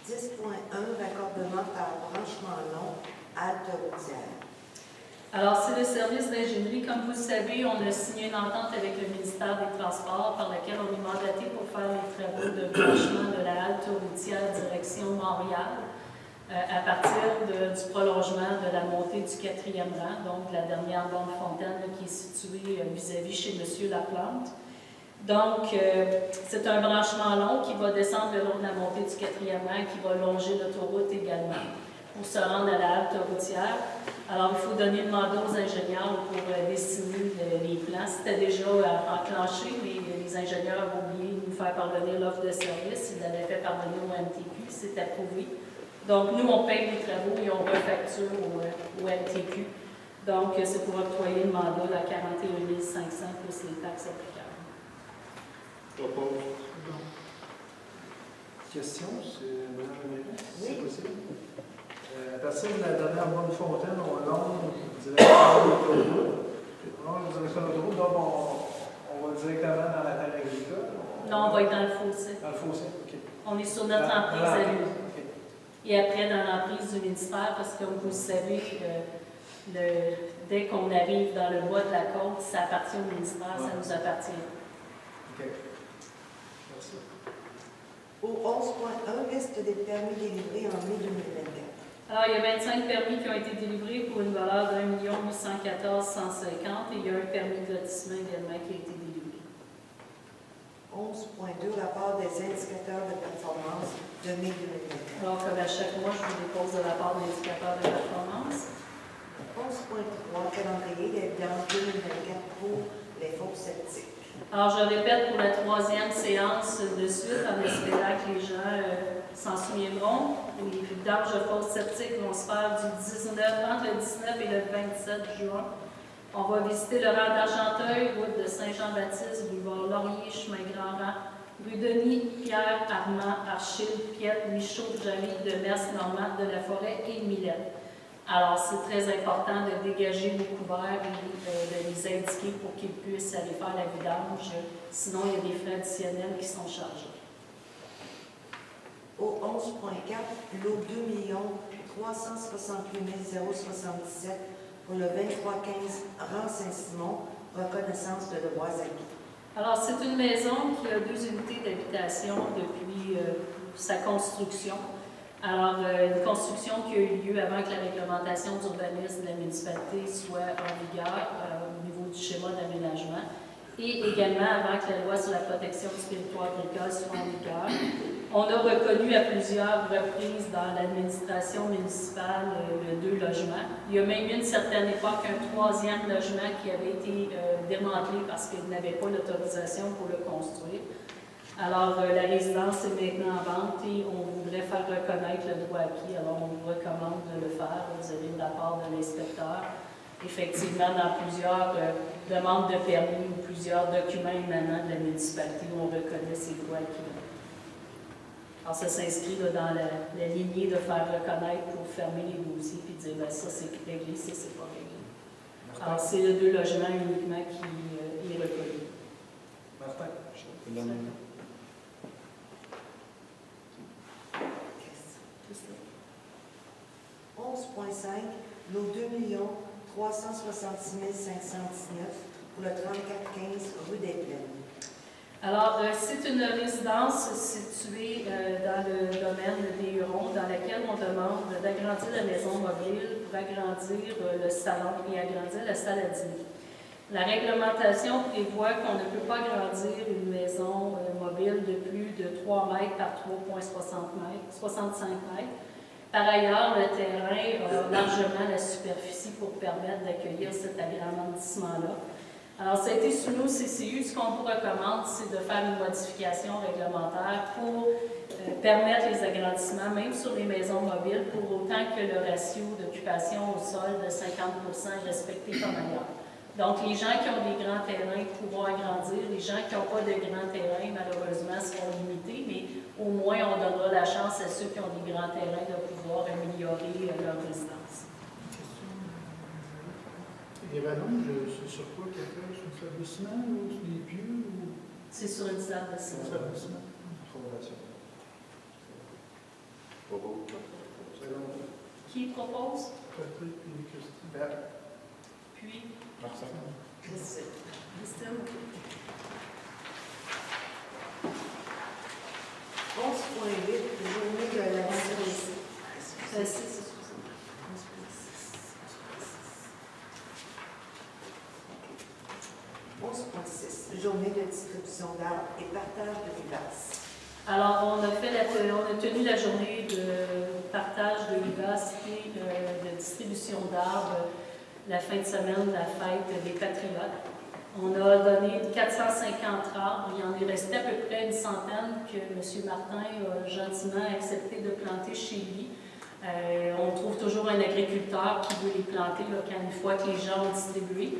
10.1, raccordement par branchement long, halte routière. Alors, c'est le service d'ingénierie. Comme vous le savez, on a signé une entente avec le ministère des Transports par laquelle on est mandaté pour faire les travaux de branchement de la halte routière direction Montréal à partir du prolongement de la montée du 4e rang, donc la dernière borne Fontaine qui est située vis-à-vis chez M. Laplante. Donc, c'est un branchement long qui va descendre le long de la montée du 4e rang, qui va longer l'autoroute également pour se rendre à la halte routière. Alors, il faut donner le mandat aux ingénieurs pour dessiner les plans. C'était déjà enclenché, mais les ingénieurs ont oublié de nous faire parvenir l'offre de service. Ils l'avaient fait parvenir au MTQ, c'est approuvé. Donc, nous, on paye les travaux et on refacture au MTQ. Donc, c'est pour octroyer le mandat à 41 500 plus les taxes applicables. Question, c'est Mme la mairesse, Oui. c'est possible? À partir de la dernière borne Fontaine, on longe directement l'autoroute. Donc on va directement dans la terre agricole. Non, on va être dans le fossé. Dans le fossé, OK. On est sur notre emprise à nous. OK. Et après, dans l'emprise du ministère, parce que comme vous le savez, dès qu'on arrive dans le bois de la côte, ça appartient au ministère, ça nous appartient. OK. Merci. Au 11.1, liste des permis délivrés en mai 2024. Alors, il y a 25 permis qui ont été délivrés pour une valeur de 1 814 150 et il y a un permis de lotissement également qui a été délivré. 11.2, rapport des indicateurs de performance de mai 2024. Alors, comme à chaque mois, je vous dépose le rapport d'indicateur de performance. 11.3, calendrier des vidanges 2024 pour les fosses septiques. Alors, je répète pour la 3e séance de suite, en espérant que les gens s'en souviendront. Les vidanges de fosses septiques vont se faire entre le 19 et le 27 juin. On va visiter le rang d'Argenteuil, route de Saint-Jean-Baptiste, boulevard Laurier, chemin Grand-Rang, rue Denis, Pierre, Armand, Achille, Piette, Michaud, Jamy, Demers, Normand, de la Forêt et Millette. Alors, c'est très important de dégager vos couverts et de les indiquer pour qu'ils puissent aller faire la vidange. Sinon, il y a des frais additionnels qui sont chargés. Au 11.4, lot 2 368 077 pour le 2315 rang Saint-Simon, reconnaissance de devoirs acquis. Alors, c'est une maison qui a 2 unités d'habitation depuis sa construction. Alors, une construction qui a eu lieu avant que la réglementation d'urbanisme de la municipalité soit en vigueur au niveau du schéma d'aménagement et également avant que la loi sur la protection du territoire agricole soit en vigueur. On a reconnu à plusieurs reprises dans l'administration municipale 2 logements. Il y a même eu une certaine époque un 3e logement qui avait été démantelé parce qu'il n'avait pas l'autorisation pour le construire. Alors, la résidence est maintenant en vente et on voudrait faire reconnaître le droit acquis. Alors, on vous recommande de le faire. Vous avez le rapport de l'inspecteur. Effectivement, dans plusieurs demandes de permis ou plusieurs documents émanant de la municipalité, on reconnaît ces droits acquis. Alors, ça s'inscrit dans la lignée de faire reconnaître pour fermer les dossiers et dire, bien, ça c'est réglé, ça c'est pas réglé. Alors, c'est le 2 logements uniquement qui est reconnu. Martin. 11.5, lot 2 366 519 pour le 3415 rue des Plaines. Alors, c'est une résidence située dans le domaine des Hurons, dans laquelle on demande d'agrandir la maison mobile pour agrandir le salon et agrandir la salle à dîner. La réglementation prévoit qu'on ne peut pas agrandir une maison mobile de plus de 3 mètres par 3,65 mètres. Par ailleurs, le terrain a largement la superficie pour permettre d'accueillir cet agrandissement-là. Alors, ça a été soumis au CCU. Ce qu'on vous recommande, c'est de faire une modification réglementaire pour permettre les agrandissements, même sur les maisons mobiles, pour autant que le ratio d'occupation au sol de 50% est respecté comme ailleurs. Donc, les gens qui ont des grands terrains pourront agrandir. Les gens qui n'ont pas de grands terrains, malheureusement, seront limités, mais au moins, on donnera la chance à ceux qui ont des grands terrains de pouvoir améliorer leur résidence. Les rallonges, c'est sur quoi qu'il y a fait? Sur une salle de ciment ou sur des pieux? C'est sur une salle de ciment. Une salle de ciment. Qui propose? Patrick et Christine. Puis? Martin. Christine. 11.8, journée de la nature. 11.6, journée de distribution d'arbres et partage de vivaces. Alors, on a tenu la journée de partage de vivaces et de distribution d'arbres la fin de semaine de la fête des Patriotes. On a donné 450 arbres. Il en est resté à peu près une centaine que M. Martin a gentiment accepté de planter chez lui. On trouve toujours un agriculteur qui veut les planter une fois que les gens ont distribué.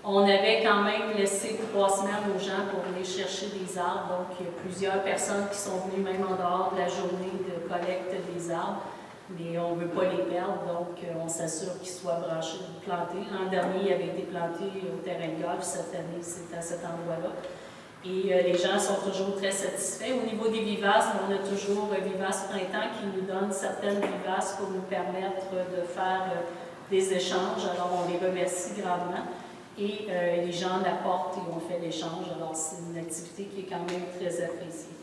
On avait quand même laissé 3 semaines aux gens pour aller chercher des arbres. Donc, il y a plusieurs personnes qui sont venues même en dehors de la journée de collecte des arbres. Mais on ne veut pas les perdre, donc on s'assure qu'ils soient branchés, plantés. L'an dernier, il avait été planté au terrain de golf. Cette année, c'est à cet endroit-là. Et les gens sont toujours très satisfaits. Au niveau des vivaces, on a toujours Vivace Printemps qui nous donne certaines vivaces pour nous permettre de faire des échanges. Alors, on les remercie grandement. Et les gens l'apportent et on fait l'échange. Alors, c'est une activité qui est quand même très appréciée.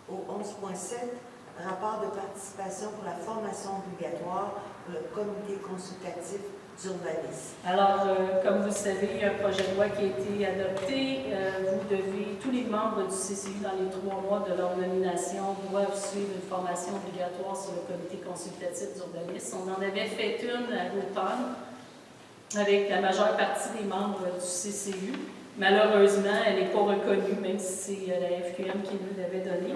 Au 11.7, rapport de participation pour la formation obligatoire pour le comité consultatif d'urbanisme. Alors, comme vous le savez, il y a un projet de loi qui a été adopté. Tous les membres du CCU, dans les 3 mois de leur nomination, doivent suivre une formation obligatoire sur le comité consultatif d'urbanisme. On en avait fait une à l'automne avec la majeure partie des membres du CCU. Malheureusement, elle n'est pas reconnue, même si c'est la FQM qui nous l'avait donnée.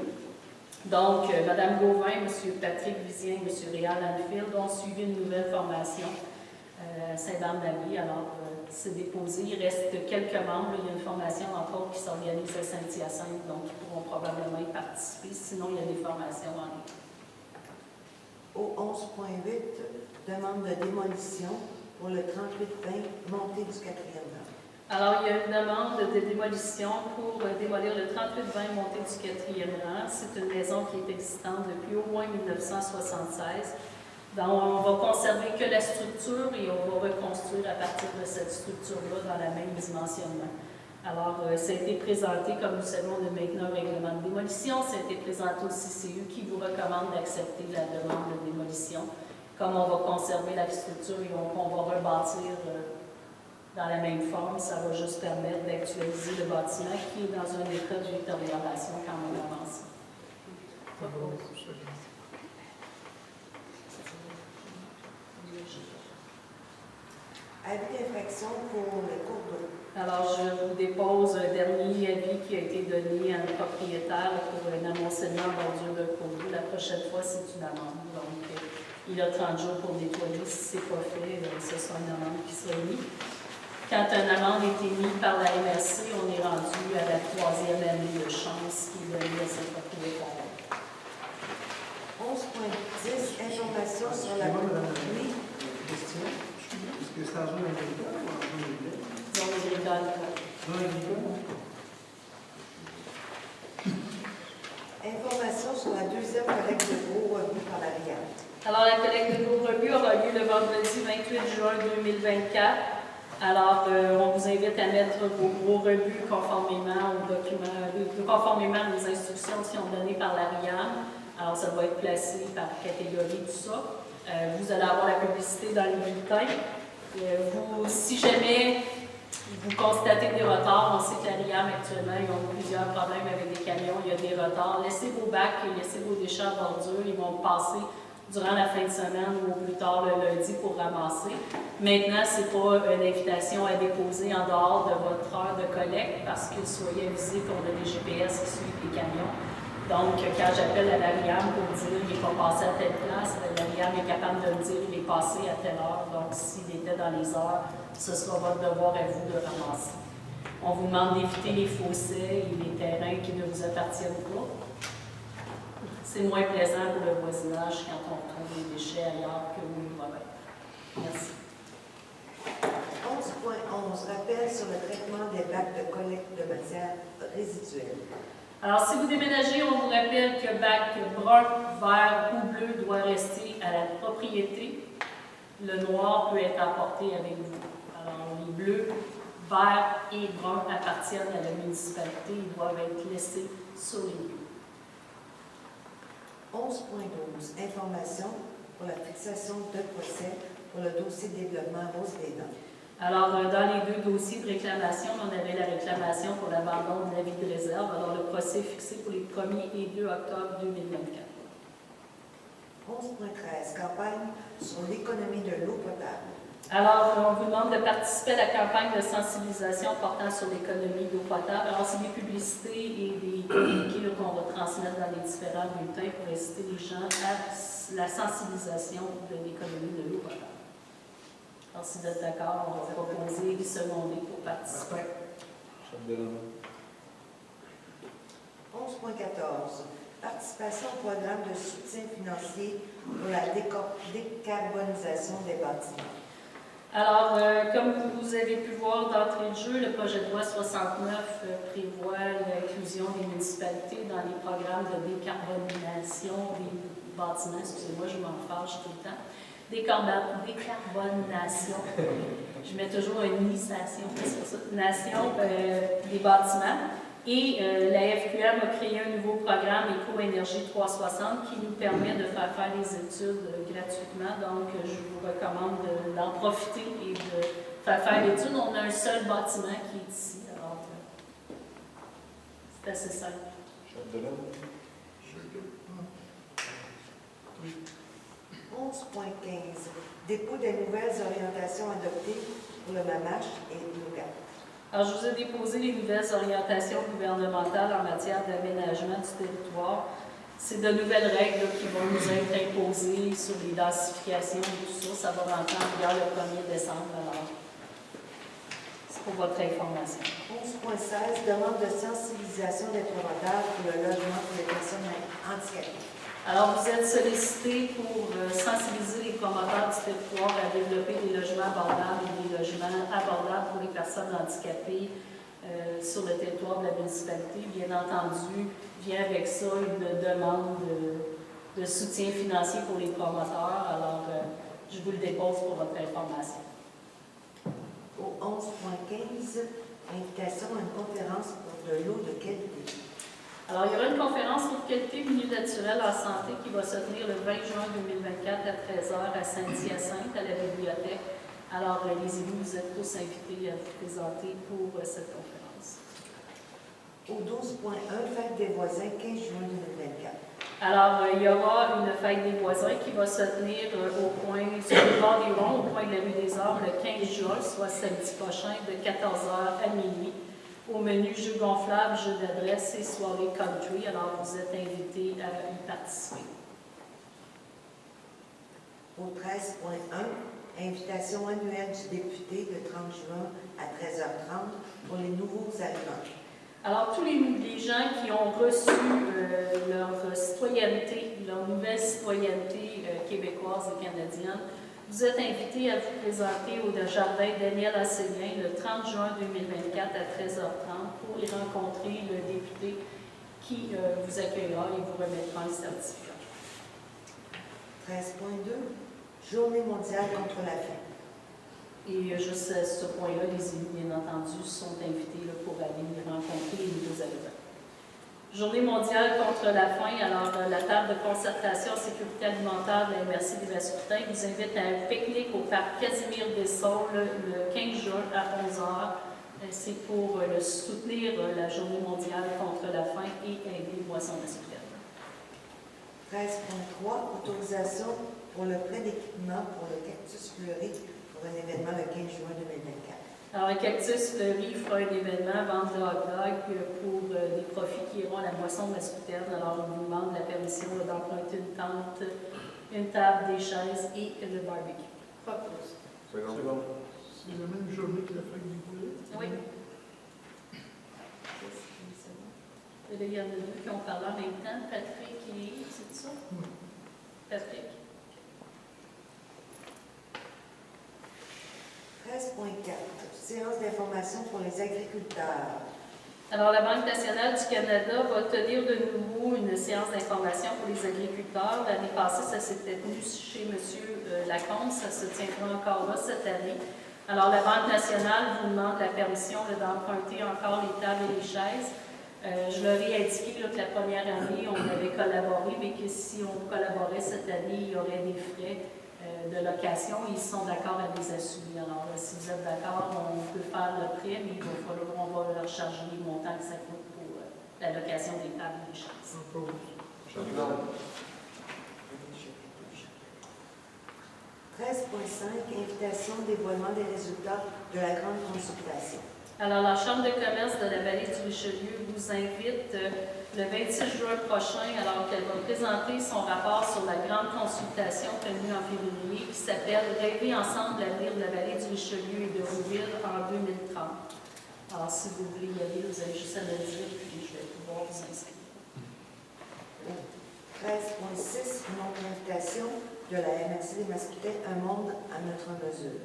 Donc, Mme Gauvin, M. Patrick Vizien et M. Réal Anfield ont suivi une nouvelle formation à Saint-Barnabé. Alors, c'est déposé. Il reste quelques membres. Il y a une formation, entre autres, qui s'organise à Saint-Hyacinthe, donc ils pourront probablement y participer. Sinon, il y a des formations en ligne. Au 11.8, demande de démolition pour le 3820, montée du 4e rang. Alors, il y a une demande de démolition pour démolir le 3820 montée du 4e rang. C'est une maison qui est existante depuis au moins 1976. Donc, on va conserver que la structure et on va reconstruire à partir de cette structure-là dans la même dimensionnement. Alors, ça a été présenté, comme nous savons, on a maintenant un règlement de démolition. Ça a été présenté au CCU qui vous recommande d'accepter la demande de démolition. Comme on va conserver la structure et on va rebâtir dans la même forme, ça va juste permettre d'actualiser le bâtiment qui est dans un état de détérioration quand même avancé. Avis d'infraction pour le cours d'eau. Alors, je vous dépose un dernier avis qui a été donné à un propriétaire pour un amoncellement en bordure de cours d'eau. La prochaine fois, c'est une amende. Donc, il a 30 jours pour nettoyer. Si ce n'est pas fait, ce sera une amende qui sera mise. Quand une amende est émise par la MRC, on est rendu à la 3e année de chance qui est donnée à ce propriétaire. 11.10, information sur la... Oui. Question. Est-ce que c'est en zone agricole ou en zone agricole? Zone agricole. Zone agricole? Information sur la deuxième collecte de gros revenus par la RIA. Alors, la collecte de gros revenus aura lieu le vendredi 28 juin 2024. Alors, on vous invite à mettre vos gros rebuts conformément aux documents, conformément aux instructions qui sont données par la RIAM. Alors, ça va être placé par catégorie, tout ça. Vous allez avoir la publicité dans les bulletins. Si jamais vous constatez des retards, on sait que la RIAM actuellement, ils ont plusieurs problèmes avec des camions, il y a des retards. Laissez vos bacs et laissez vos déchets en bordure, ils vont passer durant la fin de semaine ou plus tard le lundi pour ramasser. Maintenant, ce n'est pas une invitation à déposer en dehors de votre heure de collecte parce que soyez avisés qu'on a des GPS qui suivent les camions. Donc, quand j'appelle à la RIAM pour dire qu'il n'est pas passé à telle place, la RIAM est capable de me dire qu'il est passé à telle heure. Donc, s'il était dans les heures, ce sera votre devoir à vous de ramasser. On vous demande d'éviter les fossés et les terrains qui ne vous appartiennent pas. C'est moins plaisant pour le voisinage quand on trouve des déchets ailleurs que où nous va. Merci. 11.11, rappel sur le traitement des bacs de collecte de matières résiduelles. Alors, si vous déménagez, on vous rappelle que bac brun, vert ou bleu doit rester à la propriété. Le noir peut être apporté avec vous. Alors, les bleus, verts et bruns appartiennent à la municipalité. Ils doivent être laissés sur les lieux. 11.12, information pour la fixation de procès pour le dossier de développement Rose-des-Dents. Alors, dans les deux dossiers de réclamation, on avait la réclamation pour l'abandon de l'avis de réserve. Alors, le procès est fixé pour les 1er et 2 octobre 2024. 11.13, campagne sur l'économie de l'eau potable. Alors, on vous demande de participer à la campagne de sensibilisation portant sur l'économie d'eau potable. Alors, c'est des publicités et des communiqués qu'on va transmettre dans les différents bulletins pour inciter les gens à la sensibilisation de l'économie de l'eau potable. Alors, si vous êtes d'accord, on va proposer les secondés pour participer. 11.14, participation au programme de soutien financier pour la décarbonisation des bâtiments. Alors, comme vous avez pu voir d'entrée de jeu, le projet de loi 69 prévoit l'inclusion des municipalités dans les programmes de décarbonisation des bâtiments. Excusez-moi, je m'en fâche tout le temps. Décarbonation. Je mets toujours une initiation, c'est ça, nation des bâtiments. Et la FQM a créé un nouveau programme Éco-Énergie 360 qui nous permet de faire les études gratuitement. Donc, je vous recommande d'en profiter et de faire l'étude. On a un seul bâtiment qui est ici. Alors, c'est assez simple. 11.15, dépôt des nouvelles orientations adoptées pour le MAMACH et l'OGAT. Alors, je vous ai déposé les nouvelles orientations gouvernementales en matière d'aménagement du territoire. C'est de nouvelles règles là, qui vont nous être imposées sur les densifications et tout ça. Ça va rentrer en vigueur le 1er décembre. Alors, c'est pour votre information. 11.16, demande de sensibilisation des promoteurs pour le logement pour les personnes handicapées. Alors, vous êtes sollicité pour sensibiliser les promoteurs du territoire à développer des logements abordables et des logements abordables pour les personnes handicapées sur le territoire de la municipalité. Bien entendu, vient avec ça une demande de soutien financier pour les promoteurs. Alors, je vous le dépose pour votre information. Au 11.15, invitation à une conférence pour de l'eau de qualité. Alors, il y aura une conférence sur qualité milieu naturel en santé qui va se tenir le 20 juin 2024 à 13h à Saint-Hyacinthe, à la bibliothèque. Alors, les élus, vous êtes tous invités à vous présenter pour cette conférence. Au 12.1, fête des voisins, 15 juin 2024. Alors, il y aura une fête des voisins qui va se tenir au coin, sur le bord des Ronds, au coin de la rue des Arts, le 15 juin, soit samedi prochain, de 14h à minuit. Au menu jeux gonflables, jeux d'adresse et soirée country. Alors, vous êtes invités à y participer. Au 13.1, invitation annuelle du député le 30 juin à 13h30 pour les nouveaux arrivants. Alors, tous les gens qui ont reçu leur citoyenneté, leur nouvelle citoyenneté québécoise et canadienne, vous êtes invités à vous présenter au jardin Daniel Asselin le 30 juin 2024 à 13h30 pour y rencontrer le député qui vous accueillera et vous remettra un certificat. 13.2, Journée mondiale contre la faim. Et juste à ce point-là, les élus, bien entendu, sont invités là, pour aller rencontrer les nouveaux arrivants. Journée mondiale contre la faim. Alors, la table de concertation sécurité alimentaire de la MRC des Maskoutains vous invite à un pique-nique au parc Casimir-Dessaules le 15 juin à 11h. C'est pour soutenir la journée mondiale contre la faim et aider les boissons masculines. 13.3, autorisation pour le prêt d'équipement pour le cactus fleuri pour un événement le 15 juin 2024. Alors, le Cactus Fleuri fera un événement, vente de hot dog pour des profits qui iront à la moisson mascoutaine. Alors, on vous demande la permission d'emprunter une tente, une table, des chaises et le barbecue. Propose. C'est bon. C'est la même journée que la fête du poulet? Oui. Et là, il y en a deux qui ont parlé en même temps, Patrick et... c'est ça? Oui. Patrick. 13.4, séance d'information pour les agriculteurs. Alors, la Banque nationale du Canada va tenir de nouveau une séance d'information pour les agriculteurs. L'année passée, ça s'était tenu chez M. Lacombe. Ça se tiendra encore là cette année. Alors, la Banque nationale vous demande la permission d'emprunter encore les tables et les chaises. Je leur ai indiqué là, que la première année, on avait collaboré, mais que si on collaborait cette année, il y aurait des frais de location. Ils sont d'accord à les assumer. Alors, si vous êtes d'accord, on peut faire le prêt, mais il va falloir, on va leur charger les montants que ça coûte pour la location des tables et des chaises. 13.5, invitation dévoilement des résultats de la grande consultation. Alors, la Chambre de commerce de la vallée du Richelieu vous invite le 26 juin prochain, alors qu'elle va présenter son rapport sur la grande consultation tenue en février qui s'appelle « Rêver ensemble l'avenir de la vallée du Richelieu et de Rouville en 2030 ». Alors, si vous voulez y aller, vous avez juste à me dire, puis je vais pouvoir vous inscrire. 13.6, une autre invitation de la MRC des Mascoutains, Un monde à notre mesure.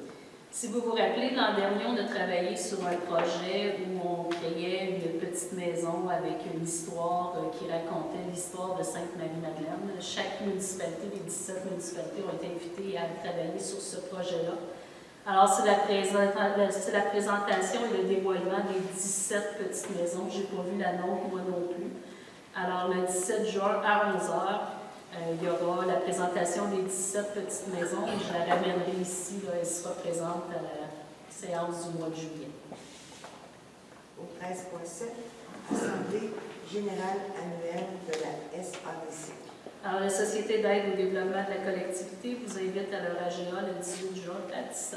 Si vous vous rappelez, l'an dernier, on a travaillé sur un projet où on créait une petite maison avec une histoire qui racontait l'histoire de Sainte-Marie-Madeleine. Chaque municipalité, les 17 municipalités ont été invitées à travailler sur ce projet-là. Alors, c'est la présentation et le dévoilement des 17 petites maisons. Je n'ai pas vu la nôtre, moi non plus. Alors, le 17 juin à 11h, il y aura la présentation des 17 petites maisons et je la ramènerai ici. Là, elle sera présente à la séance du mois de juillet. Au 13.7, Assemblée générale annuelle de la SADC. Alors, la Société d'aide au développement de la collectivité vous invite à leur AGA le 18 juin à 17h.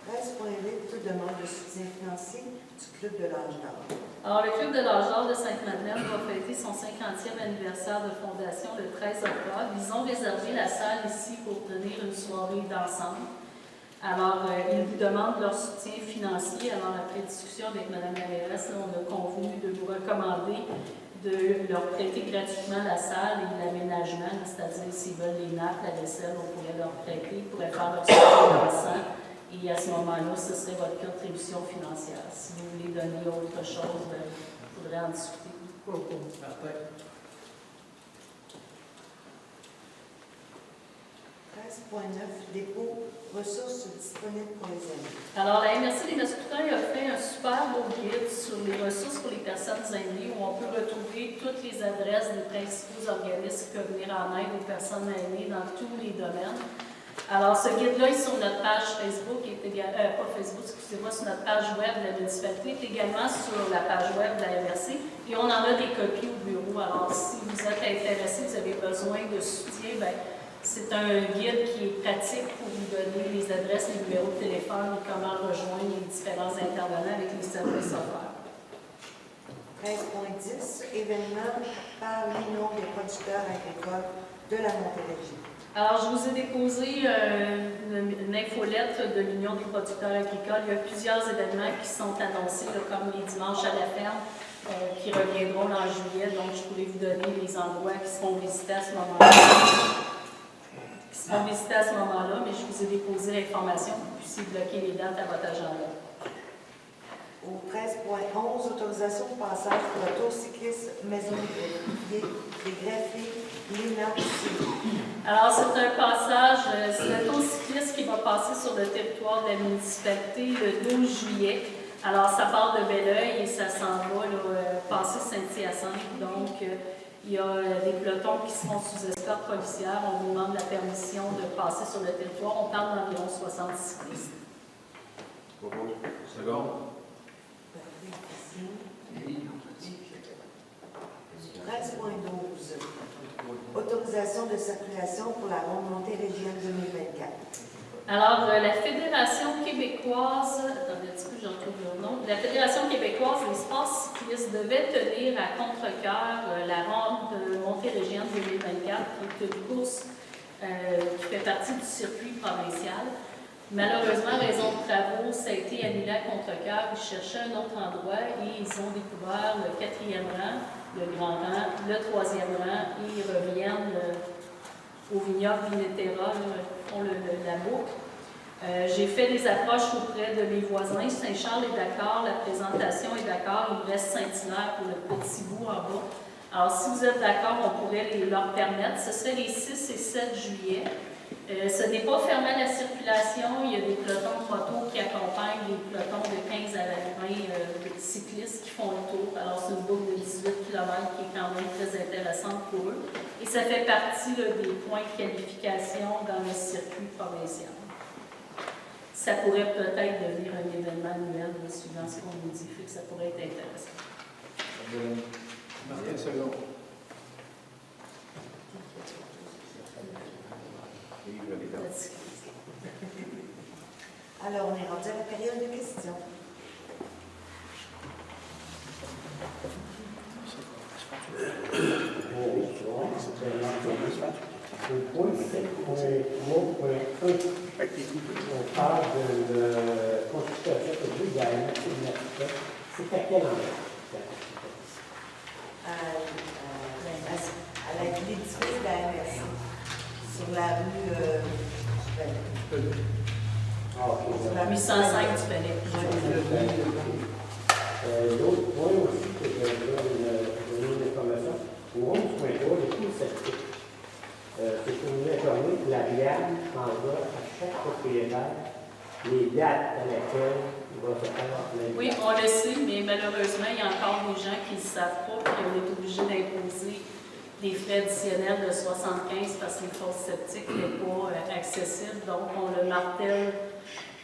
13.8, demande de soutien financier du Club de l'Âge d'Or. Alors, le Club de l'Âge d'Or de Sainte-Madeleine va fêter son 50e anniversaire de fondation le 13 octobre. Ils ont réservé la salle ici pour tenir une soirée d'ensemble. Alors, ils vous demandent leur soutien financier. Alors, après discussion avec Mme la mairesse, on a convenu de vous recommander de leur prêter gratuitement la salle et l'aménagement, c'est-à-dire s'ils veulent les nappes, la vaisselle, on pourrait leur prêter, ils pourraient faire leur soirée dansant. Et à ce moment-là, ce serait votre contribution financière. Si vous voulez donner autre chose, il faudrait en discuter. Martin. 13.9, dépôt ressources disponibles pour les aînés. Alors, la MRC des Mascoutins a fait un super beau guide sur les ressources pour les personnes aînées où on peut retrouver toutes les adresses des principaux organismes qui peuvent venir en aide aux personnes aînées dans tous les domaines. Alors, ce guide-là est sur notre page Facebook, pas Facebook, excusez-moi, sur notre page web de la municipalité, est également sur la page web de la MRC, et on en a des copies au bureau. Alors, si vous êtes intéressé, vous avez besoin de soutien, bien, c'est un guide qui est pratique pour vous donner les adresses, les numéros de téléphone et comment rejoindre les différents intervenants avec les services offerts. 13.10, événement par l'Union des producteurs agricoles de la Montérégie. Alors, je vous ai déposé une infolette de l'Union des producteurs agricoles. Il y a plusieurs événements qui sont annoncés, là, comme les dimanches à la ferme, qui reviendront en juillet. Donc, je pourrais vous donner les endroits qui seront visités à ce moment-là. Mais je vous ai déposé l'information pour que vous puissiez bloquer les dates à votre agenda. Au 13.11, autorisation de passage pour le tour cycliste Maison des greffés Lina. Alors, c'est un passage, c'est le tour cycliste qui va passer sur le territoire de la municipalité le 12 juillet. Alors, ça part de Belleuil et ça s'en va passer Saint-Hyacinthe. Donc, il y a des pelotons qui seront sous escorte policière. On vous demande la permission de passer sur le territoire. On parle d'environ 60 cyclistes. Second. 13.12, autorisation de circulation pour la ronde montérégienne 2024. Alors, la Fédération québécoise, attendez un petit peu, j'en trouve le nom, la Fédération québécoise des sports cyclistes devait tenir à contre-cœur la ronde montérégienne 2024, qui est une course qui fait partie du circuit provincial. Malheureusement, en raison de travaux, ça a été annulé à contre-cœur. Ils cherchaient un autre endroit et ils ont découvert le 4e rang, le grand rang, le 3e rang et ils reviennent au vignoble Vineterra, font la boucle. J'ai fait des approches auprès de mes voisins. Saint-Charles est d'accord, la présentation est d'accord, il reste Saint-Hilaire pour le petit bout en bas. Alors, si vous êtes d'accord, on pourrait leur permettre. Ce serait les 6 et 7 juillet. Ce n'est pas fermé à la circulation. Il y a des pelotons de moto qui accompagnent les pelotons de 15 à 20 cyclistes qui font le tour. Alors, c'est une boucle de 18 km qui est quand même très intéressante pour eux. Et ça fait partie des points de qualification dans le circuit provincial. Ça pourrait peut-être devenir un événement annuel, suivant ce qu'on nous dit, fait que ça pourrait être intéressant. Martin, second. Alors, on est rendu à la période de questions. Au point 7.3.1, on parle de consultation publique de la MRC de Mascoutins. C'est à quel endroit? À l'édifice de la MRC, sur la rue La 805 du Palais. L'autre point aussi que je vais donner une information, au 11.3, le coût septique. C'est pour nous informer que la BIAD envoie à chaque propriétaire les dates à laquelle il va se faire la. Oui, on le sait, mais malheureusement, il y a encore des gens qui ne savent pas qu'on est obligé d'imposer des frais additionnels de 75 parce que les fosses septiques n'est pas accessible. Donc, on le martèle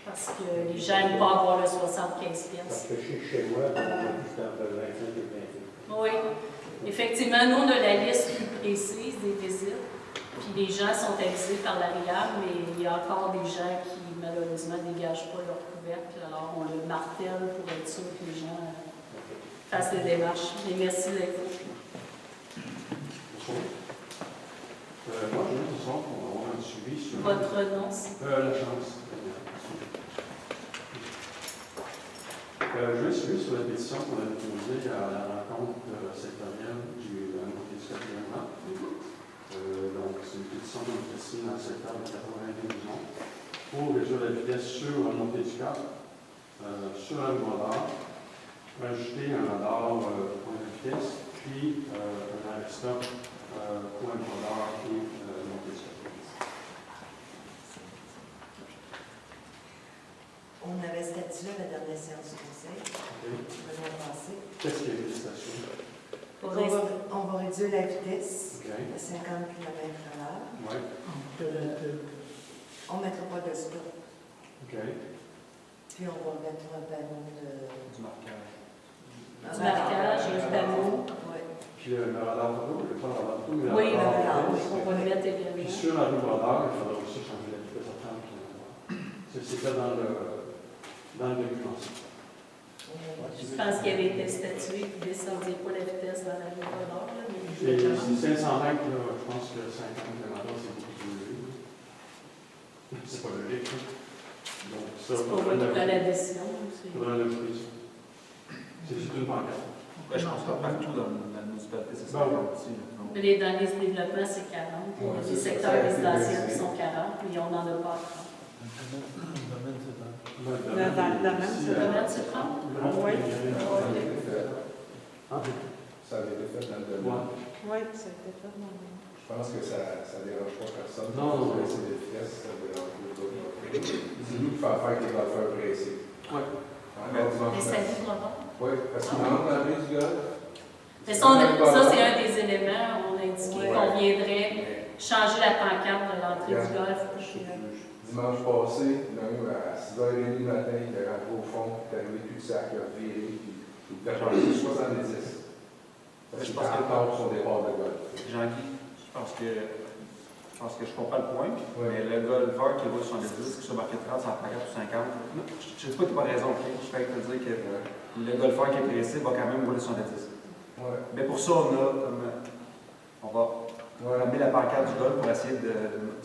parce que les gens n'aiment pas avoir le 75 pièces. Parce que chez moi, c'est entre 25 et 28. Oui, effectivement, nous, on a la liste plus précise des visites. Puis les gens sont avisés par la RIAM, mais il y a encore des gens qui ne malheureusement, ne dégagent pas leur couvercle. Alors, on le martèle pour être sûr que les gens fassent les démarches. Et merci d'être là. Moi, je veux ce soir pour avoir un suivi sur Votre nom, c'est la chance. Je vais suivre sur la pétition qu'on a déposée à la rencontre sectorielle du Montpellier gouvernement. Donc, c'est une pétition qu'on a signée dans le secteur de 92 ans pour réduire la vitesse sur le Montpellier sur un radar, ajouter un radar point de vitesse, puis un arrêt stop point de radar et Montpellier. On avait statué la dernière séance du conseil. Le mois passé. Qu'est-ce qu'il y a des stations? On va réduire la vitesse Okay. à 50 km/h. Ouais. On ne mettra pas de stop. OK. Puis on va mettre un panneau de... Du marquage. du marquage et du panneau. Oui. Puis le radar photo, le plan radar photo, mais Oui, le radar on vitesse, va le mettre Puis également. sur la rue radar, il faudra aussi changer la vitesse à 30 km/h. C'est fait dans le document. Je pense qu'il avait été statué qu'il ne descendait pas la vitesse dans la rue Renard. Et si 500 mètres, là, je pense que 50 km/h, c'est beaucoup plus élevé. C'est pas logique. Hein? Donc, ça, C'est pas moi qui prends la décision. il faudra l'ajouter ça. C'est une pancarte. Je pense pas partout dans la municipalité, c'est ça aussi. Mais dans les développements, c'est 40. Il y a des secteurs résidentiels qui sont 40, mais on n'en a pas 30. Dans le domaine, Le domaine, c'est 30? Oui. Ça avait été fait dans le domaine. Oui, ça a été fait dans le domaine. Je pense que ça ne dérange pas personne. Non. C'est des vitesses, ça dérange pas les autres. C'est nous qui faisons faire que les golfeurs pressés. Oui. Les saluts Renard. Oui, parce qu'ils rentrent dans la rue du golf. Mais ça, c'est un des éléments. On a indiqué qu'on viendrait changer la pancarte de l'entrée du golf. Dimanche passé, il a eu à 6h30 du matin, il est rentré au fond, il est arrivé cul-de-sac, il a viré, puis il a passé 70. Parce Je qu'il pense est que- en retard son départ de golf. Jean-Guy, je pense que je comprends le point, mais le golfeur qui roule 70, qui soit marqué 30, 150 ou 50, je ne sais pas que tu n'as pas raison, ok? Je vais te dire que le golfeur qui est pressé va quand même rouler 70. Ouais. Mais pour ça, on va amener la pancarte du golf pour essayer de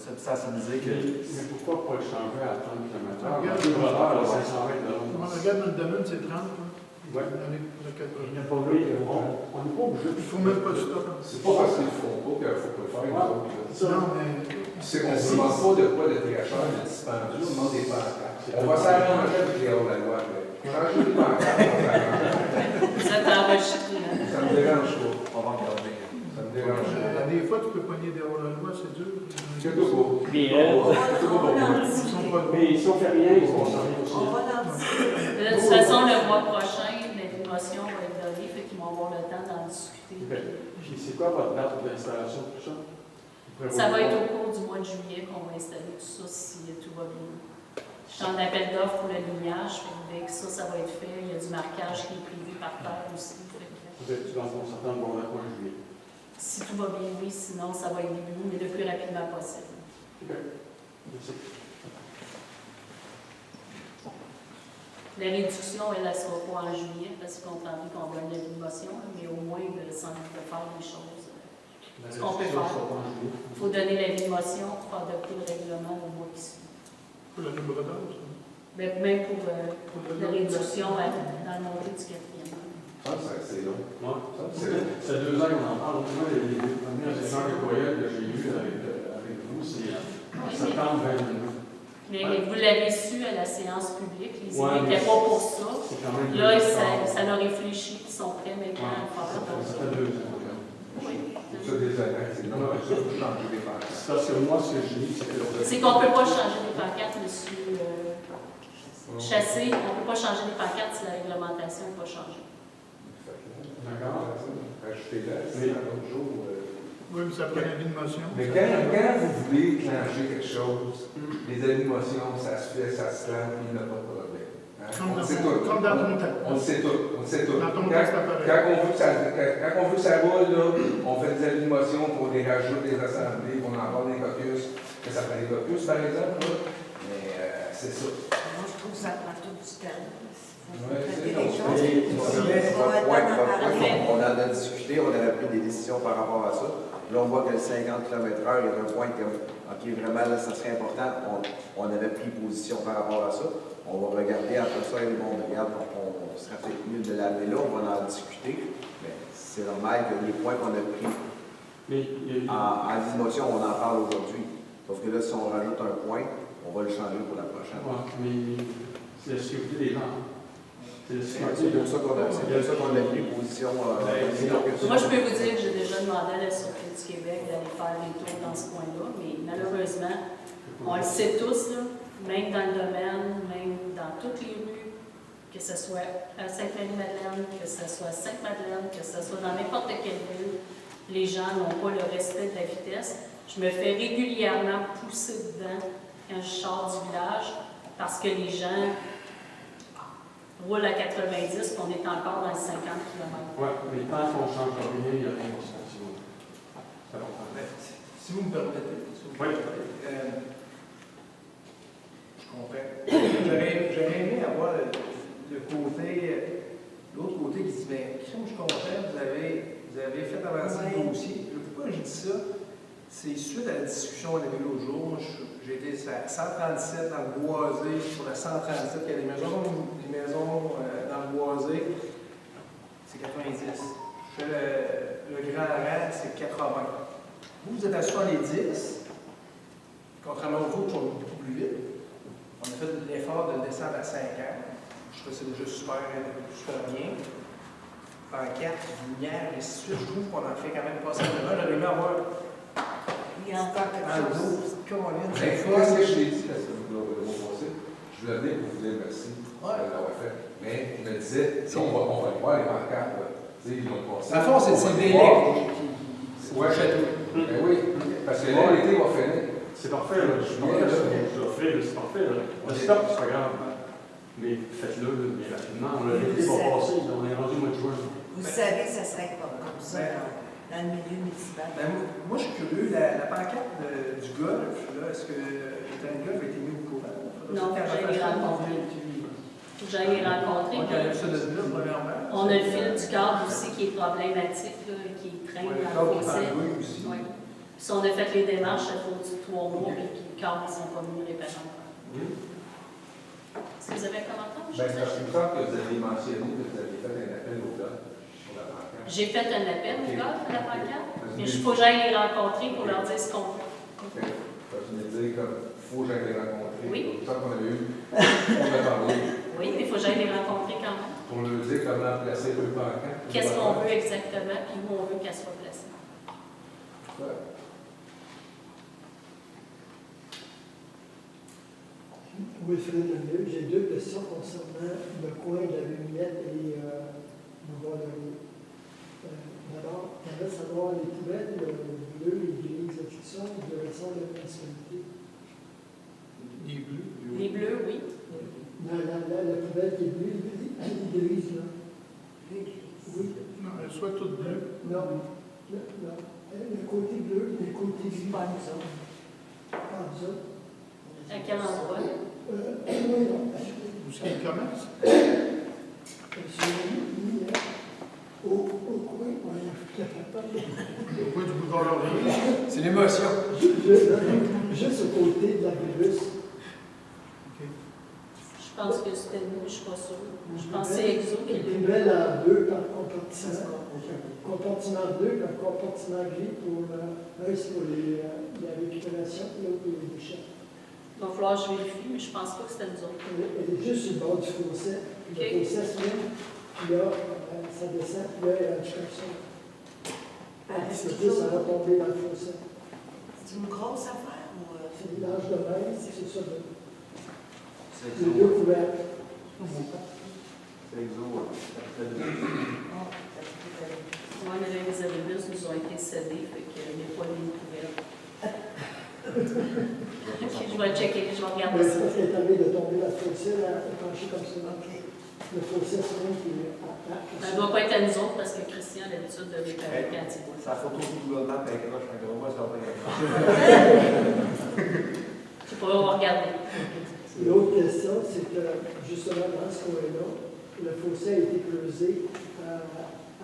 se sensibiliser que. Mais pourquoi pas le changer à 30 km/h? Regarde, Le radar, à 500 mètres de long. On regarde dans le domaine, c'est 30. Oui. On est pour le 80. On n'est pas obligé. Il ne faut même pas de stop. C'est pas parce qu'ils ne font pas qu'il faut pas le faire, les autres. là. Non, mais C'est qu'on ne demande pas de quoi de très cher, de dispendieux, on demande des pancartes. On va s'arranger avec les hors-la-loi. Changer des pancartes, on s'arrange. Vous êtes enregistré. Ça me dérange pas. On va regarder. Ça me dérange pas. des fois, tu peux pogner des hors-la-loi, c'est dur. Quelque chose. Puis, Mais si on fait rien, ils vont s'en aller aussi. on va en discuter. De toute façon, le mois prochain, l'information va être donnée, fait qu'ils vont avoir le temps d'en discuter. Puis c'est quoi votre date d'installation, tout ça? Ça va être au cours du mois de juillet qu'on va installer tout ça si tout va bien. Je suis en appel d'offres pour le lignage, fait que dès que ça va être fait, il y a du marquage qui est prévu par terre aussi. Fait que, Dans on s'attend de bon point juillet. si tout va bien, oui, sinon ça va être début, mais le plus rapidement possible. OK. Merci. La réduction, elle ne sera pas en juillet, parce qu'on a envie qu'on donne une motion, mais au moins de faire des choses. Ce qu'on peut faire. Il faut donner la motion pour adopter le règlement au mois qui suit. Pour le nombre d'heures, ça. Mais même pour la réduction dans le montée du 4e. Ça, c'est long. Ouais. C'est long. Ça fait 2 ans qu'on en parle. Moi, les premiers échanges de courriel que j'ai eus avec vous, c'est en septembre 2020. Mais vous l'avez su à la séance publique, les Ouais, élus n'étaient pas pour ça. C'est quand même Là, ça leur réfléchit, ils sont prêts maintenant à le faire. Ça fait 2 ans. Oui. Ça, des années, c'est long. Ça, il faut changer des pancartes. C'est parce que moi, ce que je dis, c'est que... C'est qu'on ne peut pas changer les pancartes, monsieur Chassé. On ne peut pas changer les pancartes si la réglementation n'est pas changée. D'accord. Ajoutez-la, c'est un autre jour. Oui, mais ça prend une avis de motion. Mais quand vous voulez clencher quelque chose, les avis de motion, ça se fait, ça se clame, il n'y a pas de problème. Hein? On le sait tout. Comme dans ton temps. On le sait tout. On le sait tout. Dans ton Quand texte, c'est pareil. on veut que ça roule, là, on fait des avis de motion pour des rajouts des assemblées, on en parle des caucus, que ça prend des caucus, par exemple. Là. Mais c'est ça. Moi, je trouve que ça prend tout du temps. Ouais, c'est Faut ça. traiter les choses. On en a discuté, on avait pris des décisions par rapport à ça. Là, on voit que le 50 km/h est un point comme, OK, vraiment, là, ça serait important. On avait pris position par rapport à ça. On va regarder après ça et on regarde, on serait peut-être mieux de l'amener là, on va en discuter. Mais c'est normal que les points qu'on a pris en émotion, on en parle aujourd'hui. Sauf que là, si on rajoute un point, on va le changer pour la prochaine. Ouais, mais c'est la sécurité des gens. C'est pour ça qu'on a pris position. Moi, je peux vous dire que j'ai déjà demandé à la Sûreté du Québec d'aller faire des tours dans ce coin-là, mais malheureusement, on le sait tous, là, même dans le domaine, même dans toutes les rues, que ce soit à Sainte-Marie-Madeleine, que ce soit à Sainte-Madeleine, que ce soit dans n'importe quelle ville, les gens n'ont pas le respect de la vitesse. Je me fais régulièrement pousser dedans quand je sors du village parce que les gens roule à 90 et on est encore dans les 50 km. Oui, mais tant qu'on ne change rien, il n'y a rien de ça. Si vous me permettez, oui. Je comprends. J'aurais aimé avoir l'autre côté qui dit, mais crime, je comprends, vous avez fait avancer le dossier. Pourquoi je dis ça? C'est suite à la discussion qu'on avait l'autre jour. Moi, j'ai été à 137 dans le Boisé, sur la 137, il y a des maisons dans le Boisé, c'est 90. Je fais le Grand Rang, c'est 80. Vous êtes à 70, contrairement aux autres qui sont beaucoup plus vite. On a fait l'effort de descendre à 50. Je trouve que c'est déjà super bien. Pancarte, lumière, et ainsi de suite. Je trouve qu'on en fait quand même pas ça. J'aurais aimé avoir. Il y a encore quelque chose. Qu'est-ce que je t'ai dit la semaine passée? Je voulais venir pour vous dire merci de l'avoir fait. Mais il me disait, on va aller voir les pancartes. Tu sais, ils vont passer. À fond, c'est le délai qui ouais. Ben oui, parce que là, l'été va finir. C'est parfait, là. Je l'offre, c'est parfait, là. Le stop, c'est pas grave. Mais faites-le, mais rapidement. L'été va passer, on est rendu au mois de juin. Vous savez que ça serait pas comme ça dans le milieu municipal. Moi, je suis curieux. La pancarte du golf, là, est-ce que le terrain de golf a été mis au courant? Non, j'allais les rencontrer. J'allais les rencontrer. On a le fil du câble aussi qui est problématique, là, qui traîne dans le fossé. Oui. Si on a fait les démarches, ça faut 3 mois, et puis le câble, ils ne sont pas venus réparer encore. Est-ce que vous avez un commentaire? Je me semble que vous avez mentionné que vous avez fait un appel au golf sur la pancarte. J'ai fait un appel au golf à la pancarte, mais il faut que j'aille les rencontrer pour leur dire ce qu'on veut. OK. Je venais de dire qu'il faut que j'aille les rencontrer. Oui. C'est ça qu'on avait eu. On a parlé. Oui, mais il faut que j'aille les rencontrer quand même. Pour leur dire comment placer le pancarte. Qu'est-ce qu'on veut exactement, puis où on veut qu'elle soit placée. Ouais. Oui, Frédéric Lemieux, j'ai 2 questions concernant le coin de la Lumiette et Boulevard de Rue. D'abord, il y avait savoir les poubelles bleues, les grises, et tout ça, de ressort de la municipalité. Les bleus. Les bleus, oui. Non, la poubelle qui est bleue, les grises, là. Oui. Non, elles soient toutes bleues. Non. Le côté bleu, le côté gris. Pas nous autres. Pas nous autres. À quel endroit? Oui, non. Où est-ce qu'il y a le commerce? Au coin, on est Au coin du boulevard Laurier. C'est l'émotion. Juste au côté de la bus. Je pense que c'était nous, je ne suis pas sûre. Je pense que c'est Exo qui est est une belle à 2 par compartiment. Compartiment 2 par compartiment gris pour c'est pour la récupération et l'autre pour les déchets. Il va falloir que je vérifie, mais je ne pense pas que c'était nous autres. Elle est juste sur le bord du fossé. Le fossé se met, puis là, ça descend, puis là, il y a un chercheur. Ça va tomber dans le fossé. C'est une grosse affaire ou. C'est l'âge de même, c'est ça. C'est les 2 couverts. C'est Exo. Moi, les abribus nous ont été cédés, fait qu'il n'y a pas de ligne couverte. Je vais checker, je vais regarder ça. C'est parce qu'elle est tombée de tomber dans le fossé, là, penchée comme ça. Le fossé, c'est même qui est à. Ça ne doit pas être à nous autres parce que Christian a l'habitude de réparer quand il voit. Sa photo du gouvernement, ben, je fais un gros mois, ça va pas y Je sais pas, on va regarder. L'autre question, c'est que justement dans ce coin-là, le fossé a été creusé à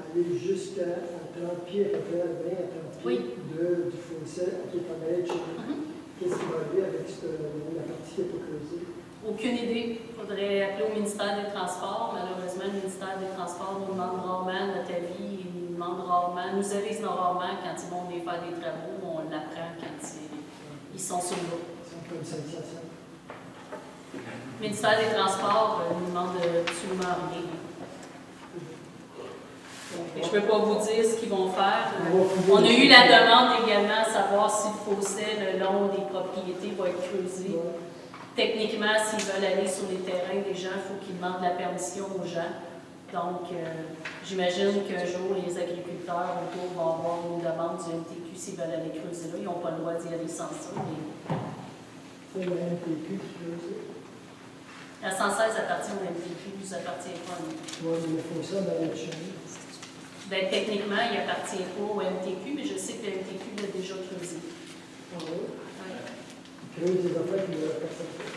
aller jusqu'à 30 pieds, à peu près 20 à 30 pieds du fossé qui est en arrière de chez nous. Qu'est-ce qui va arriver avec la partie qui n'est pas creusée? Aucune idée. Il faudrait appeler au ministère des Transports. Malheureusement, le ministère des Transports nous demande rarement notre avis. Il nous demande rarement, nous avise rarement quand ils vont venir faire des travaux. On l'apprend quand ils sont sur le lot. C'est un peu une sensation. Le ministère des Transports nous demande absolument rien. Et je ne peux pas vous dire ce qu'ils vont faire. On a eu la demande également à savoir si le fossé le long des propriétés va être creusé. Techniquement, s'ils veulent aller sur les terrains des gens, il faut qu'ils demandent la permission aux gens. Donc, j'imagine qu'un jour, les agriculteurs autour vont avoir une demande du MTQ s'ils veulent aller creuser là. Ils n'ont pas le droit d'y aller sans ça. C'est le MTQ qui creuse. La 116 appartient au MTQ, vous appartient pas à nous. Oui, mais il faut ça dans les chaînes. Ben, techniquement, il appartient pas au MTQ, mais je sais que le MTQ l'a déjà creusé. Ah oui? Oui. Il creuse des affaires qui ne veulent personne faire.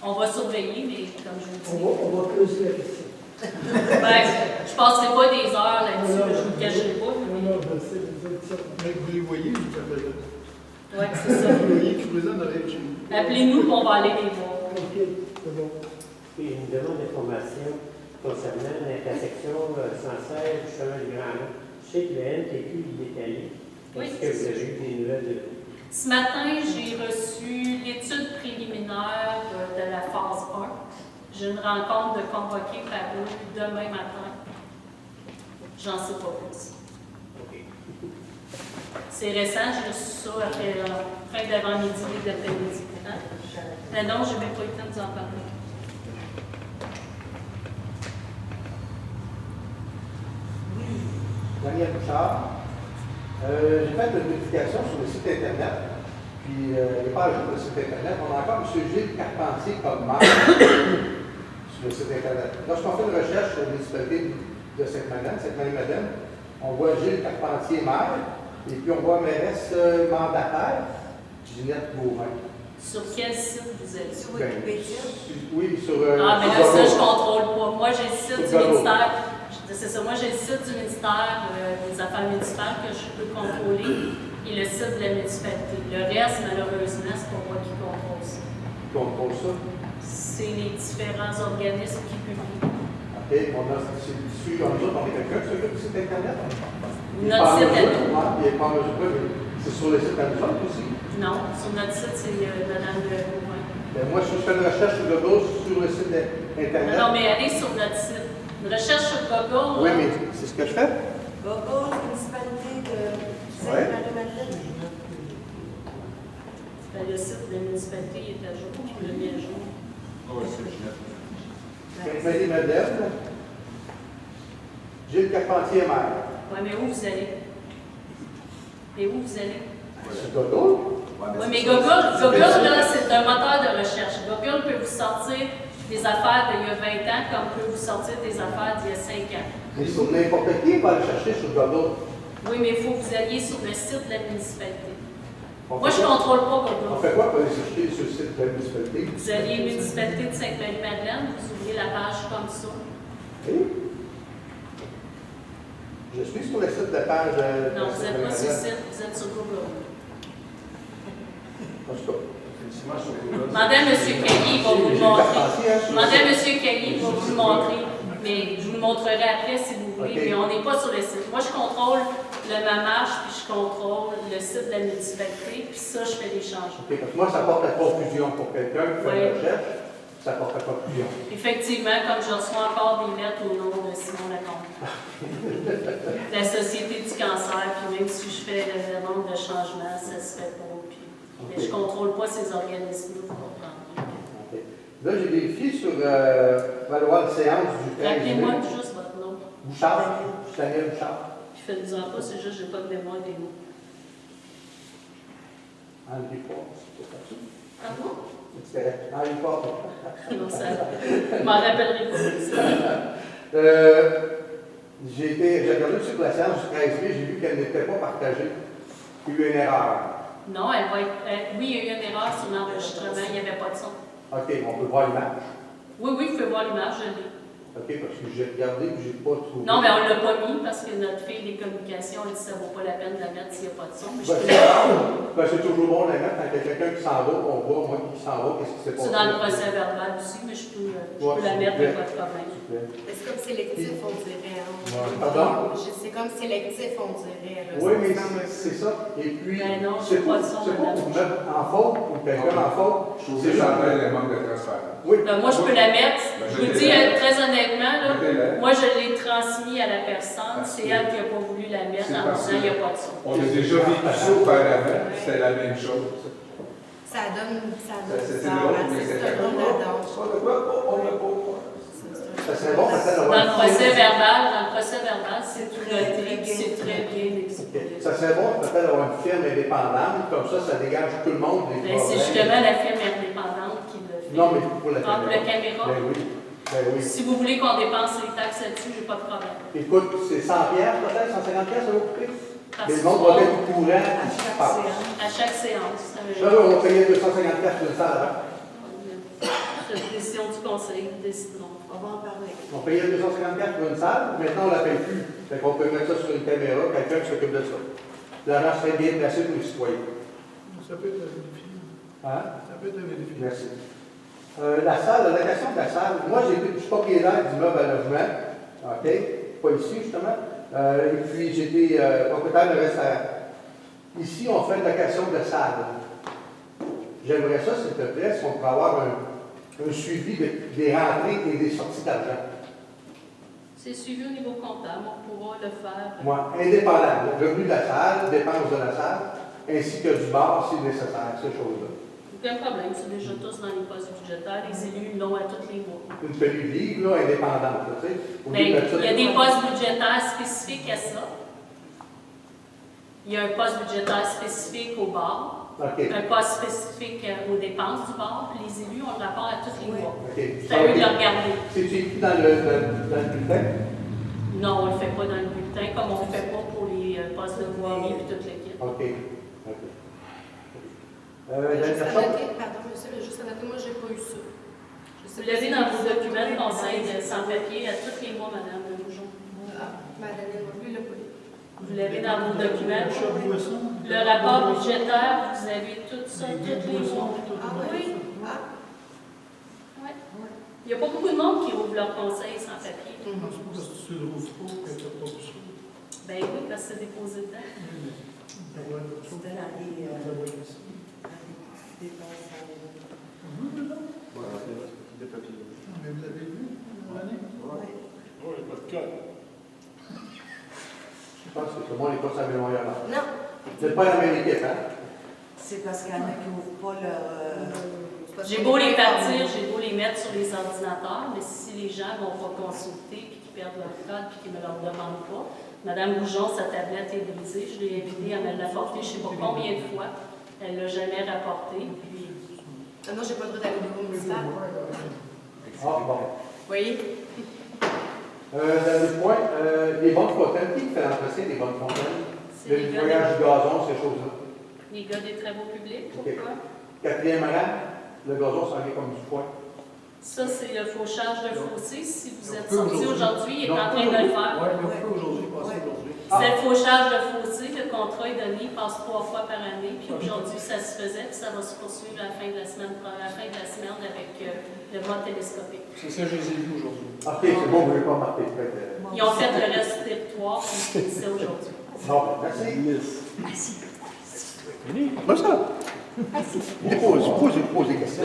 On va surveiller, mais comme je vous dis. On va creuser la question. Ben, je ne passerai pas des heures là-dessus, je ne vous cacherai pas. Non, je sais, ça. Mais vous les voyez, vous appelez. Oui, c'est ça. Vous voyez creuser dans les chez nous. Appelez-nous et on va aller les voir. OK, c'est bon. Et une demande d'information concernant l'intersection 116 du chemin du Grand Mont. Je sais que le MTQ il est allé. Est-ce que vous avez eu des nouvelles de lui? Ce matin, j'ai reçu l'étude préliminaire de la phase 1. J'ai une rencontre de convoquée par eux demain matin. J'en sais pas plus. C'est récent, j'ai reçu ça après fin d'avant-midi, d'après-midi. Hein? Mais non, je n'ai même pas eu le temps de vous en parler. Daniel Bouchard. J'ai fait une modification sur le site Internet. Puis, il n'est pas à jour le site Internet. On a encore M. Gilles Carpentier comme maire sur le site Internet. Lorsqu'on fait une recherche sur la municipalité de Sainte-Marie-Madeleine, on voit Gilles Carpentier maire, et puis on voit mairesse mandataire, Ginette Gauvin. Sur quel site vous êtes? Sur Wikipédia? Oui, sur. Ah, mais là, ça, je ne contrôle pas. Moi, j'ai le site du Sur ministère. C'est ça, moi, j'ai le site du ministère des Affaires municipales que je peux contrôler et le site de la municipalité. Le reste, malheureusement, c'est pas moi qui contrôle ça. Qui contrôle ça? C'est les différents organismes qui publient. OK, on a dessus, on est quelqu'un qui s'occupe du site Internet? Notre site à nous. C'est sur le site à nous autres aussi? Non, sur notre site, c'est Mme Gauvin. Moi, je fais une recherche sur Google sur le site Internet. Non, mais allez sur notre site. Une recherche sur Google. Oui, mais c'est ce que je fais. Google, municipalité de Sainte-Marie-Madeleine. Ben, le site de la municipalité est à jour. Je l'ai mis à jour. Oui, c'est Ginette. Sainte-Marie-Madeleine. Gilles Carpentier maire. Oui, mais où vous allez? Et où vous allez? Sur Google. Oui, mais Google, là, c'est un moteur de recherche. Google peut vous sortir des affaires d'il y a 20 ans comme peut vous sortir des affaires d'il y a 5 ans. Mais sur n'importe qui va aller chercher sur Google. Oui, mais il faut que vous alliez sur le site de la municipalité. Moi, je ne contrôle pas Google. On fait quoi pour aller chercher sur le site de la municipalité? Vous allez municipalité de Sainte-Marie-Madeleine, vous ouvrez la page comme ça. Oui. Je suis sur le site de la page. Non, vous n'êtes pas sur le site, vous êtes sur Google. En tout cas. Demandez à M. Kelly, il va vous le montrer. Demandez à M. Kelly, il va vous le montrer. Mais je vous le montrerai après si vous voulez. Okay. Mais on n'est pas sur le site. Moi, je contrôle le MAMACH, puis je contrôle le site de la municipalité, puis ça, je fais des changements. Okay, parce que moi, ça porte à confusion pour quelqu'un qui fait une recherche. Ça porte à confusion. Effectivement, comme je reçois encore des lettres au nom de Simon Lacombe. La Société du cancer, puis même si je fais la demande de changement, ça se fait pas. Mais je ne contrôle pas ces organismes-là, vous comprenez. Okay. Là, j'ai vérifié sur ma loi de séance du 13 mai. Rappelez-moi juste votre nom. Bouchard. Daniel Bouchard. Puis faites-en pas, c'est juste que je n'ai pas de mémoire des mots. Henri Fort, c'est pas ça. Pardon? C'est correct. Henri Fort. Non, ça. Je m'en rappellerai pas. J'ai regardé sur la séance du 13 mai, j'ai vu qu'elle n'était pas partagée. Il y a eu une erreur. Non, elle va être. Oui, il y a eu une erreur sur l'enregistrement, il n'y avait pas de son. OK, on peut voir l'image. Oui, oui, vous pouvez voir l'image, je l'ai. OK, parce que j'ai regardé et je n'ai pas trouvé. Non, mais on ne l'a pas mis parce que notre fille des communications a dit que ça ne vaut pas la peine de la mettre s'il n'y a pas de son. Mais je peux C'est toujours bon de la mettre quand il y a quelqu'un qui s'en va, on voit, moi qui s'en va, qu'est-ce qui s'est passé. C'est dans le procès verbal aussi, mais je peux la mettre, il n'y a pas de problème. C'est comme sélectif, on dirait. Pardon? C'est comme sélectif, on dirait. Là, oui, mais c'est ça. Et puis, non, c'est pas pour mettre en faute ou quelqu'un en faute. C'est juste un élément de transparence. Oui. Ben, moi, je peux la mettre. Je vous dis très honnêtement, là, moi, je l'ai transmis à la personne. C'est elle qui n'a pas voulu la mettre en disant qu'il n'y a pas de son. On a déjà vécu ça auparavant, c'était la même chose. Ça donne c'était drôle, mais c'était Ça serait bon peut-être dans le procès verbal, c'est tout noté, c'est très bien expliqué. Ça serait bon peut-être d'avoir une firme indépendante, comme ça dégage tout le monde des problèmes. C'est justement la firme indépendante qui le fait. Non, mais pour la caméra. Pour la caméra? Ben oui. Ben oui. Si vous voulez qu'on dépense les taxes là-dessus, j'ai pas de problème. Écoute, c'est 100 peut-être, 150 ça va coûter. Parce Mais le monde va être au courant. À chaque séance. Là, on va payer 250 pour le salle. C'est une décision du conseil, nous déciderons. On va en parler. On payait 250 pour une salle, maintenant on ne la paye plus. Fait qu'on peut mettre ça sur une caméra, quelqu'un qui s'occupe de ça. L'argent serait bien placé pour les citoyens. Ça peut être vérifié. Hein? Ça peut être vérifié. Merci. La salle, la location de la salle, moi je suis propriétaire d'immeuble à logement, OK? Pas ici justement. Et puis j'étais propriétaire de restaurant. Ici, on fait une location de salle. J'aimerais ça, s'il te plaît, si on pourrait avoir un suivi des rentrées et des sorties d'argent. C'est suivi au niveau comptable, on pourra le faire. Moi, indépendant, le revenu de la salle, dépenses de la salle, ainsi que du bar, si nécessaire, ces choses-là. Aucun problème, c'est déjà tous dans les postes budgétaires, les élus l'ont à tous les mois. Une tenue libre, là, indépendante, tu sais. Bien, il y a des postes budgétaires spécifiques à ça. Il y a un poste budgétaire spécifique au bar. Okay. Un poste spécifique aux dépenses du bar, puis les élus ont le rapport à tous les mois. Okay. C'est à eux de le regarder. C'est-tu écrit dans le bulletin? Non, on ne le fait pas dans le bulletin, comme on ne le fait pas pour les postes de voirie et toute l'équipe. OK. Juste à noter, pardon, monsieur, juste à noter, moi, je n'ai pas eu ça. Vous l'avez dans vos documents de conseil sans papier à tous les mois, Madame Boujon. Madame, lui, le police. Vous l'avez dans vos documents. Le rapport budgétaire, vous avez tout ça, tous les mois. Ah oui? Ah. Oui. Il n'y a pas beaucoup de monde qui ouvre leur conseil sans papier. C'est pas parce que tu le ouvres trop que tu n'as pas besoin. Ben oui, parce que c'est déposé dedans. C'était dans les dépenses. Mais vous l'avez vu, René? Oui, pas de code. Je pense que tout le monde n'est pas sur la même longueur d'onde. Non. Vous n'êtes pas la même équipe, hein? C'est parce qu'il y en a qui n'ouvrent pas leur... J'ai beau les partir, j'ai beau les mettre sur les ordinateurs, mais si les gens ne vont pas consulter, puis qu'ils perdent leur code, puis qu'ils ne me leur demandent pas, Madame Boujon, sa tablette est brisée, je l'ai invitée à me l'apporter, je ne sais pas combien de fois, elle ne l'a jamais rapporté, puis... Non, j'ai pas le droit d'aller au bureau municipal. Ah, bon. Oui. Dernier point, les bonnes fontaines, qui fait l'entretien des bonnes fontaines? Le nettoyage du gazon, ces choses-là. Les gars des travaux publics, pourquoi? Quatrième rang, le gazon s'en vient comme du foin. Ça, c'est le fauchage de fossé. Si vous êtes sorti aujourd'hui, il est en train de le faire. Oui, mais on peut aujourd'hui, passer aujourd'hui. C'est le fauchage de fossé. Le contrat est donné, il passe 3 fois par année. Puis aujourd'hui, ça se faisait, puis ça va se poursuivre à la fin de la semaine, avec le mode télescopique. C'est ça, je les ai vus aujourd'hui. OK, c'est bon, vous ne pas marquer. Ils ont fait le reste du territoire, puis c'est aujourd'hui. Bon, merci. Merci. Moi, ça. Pose des questions.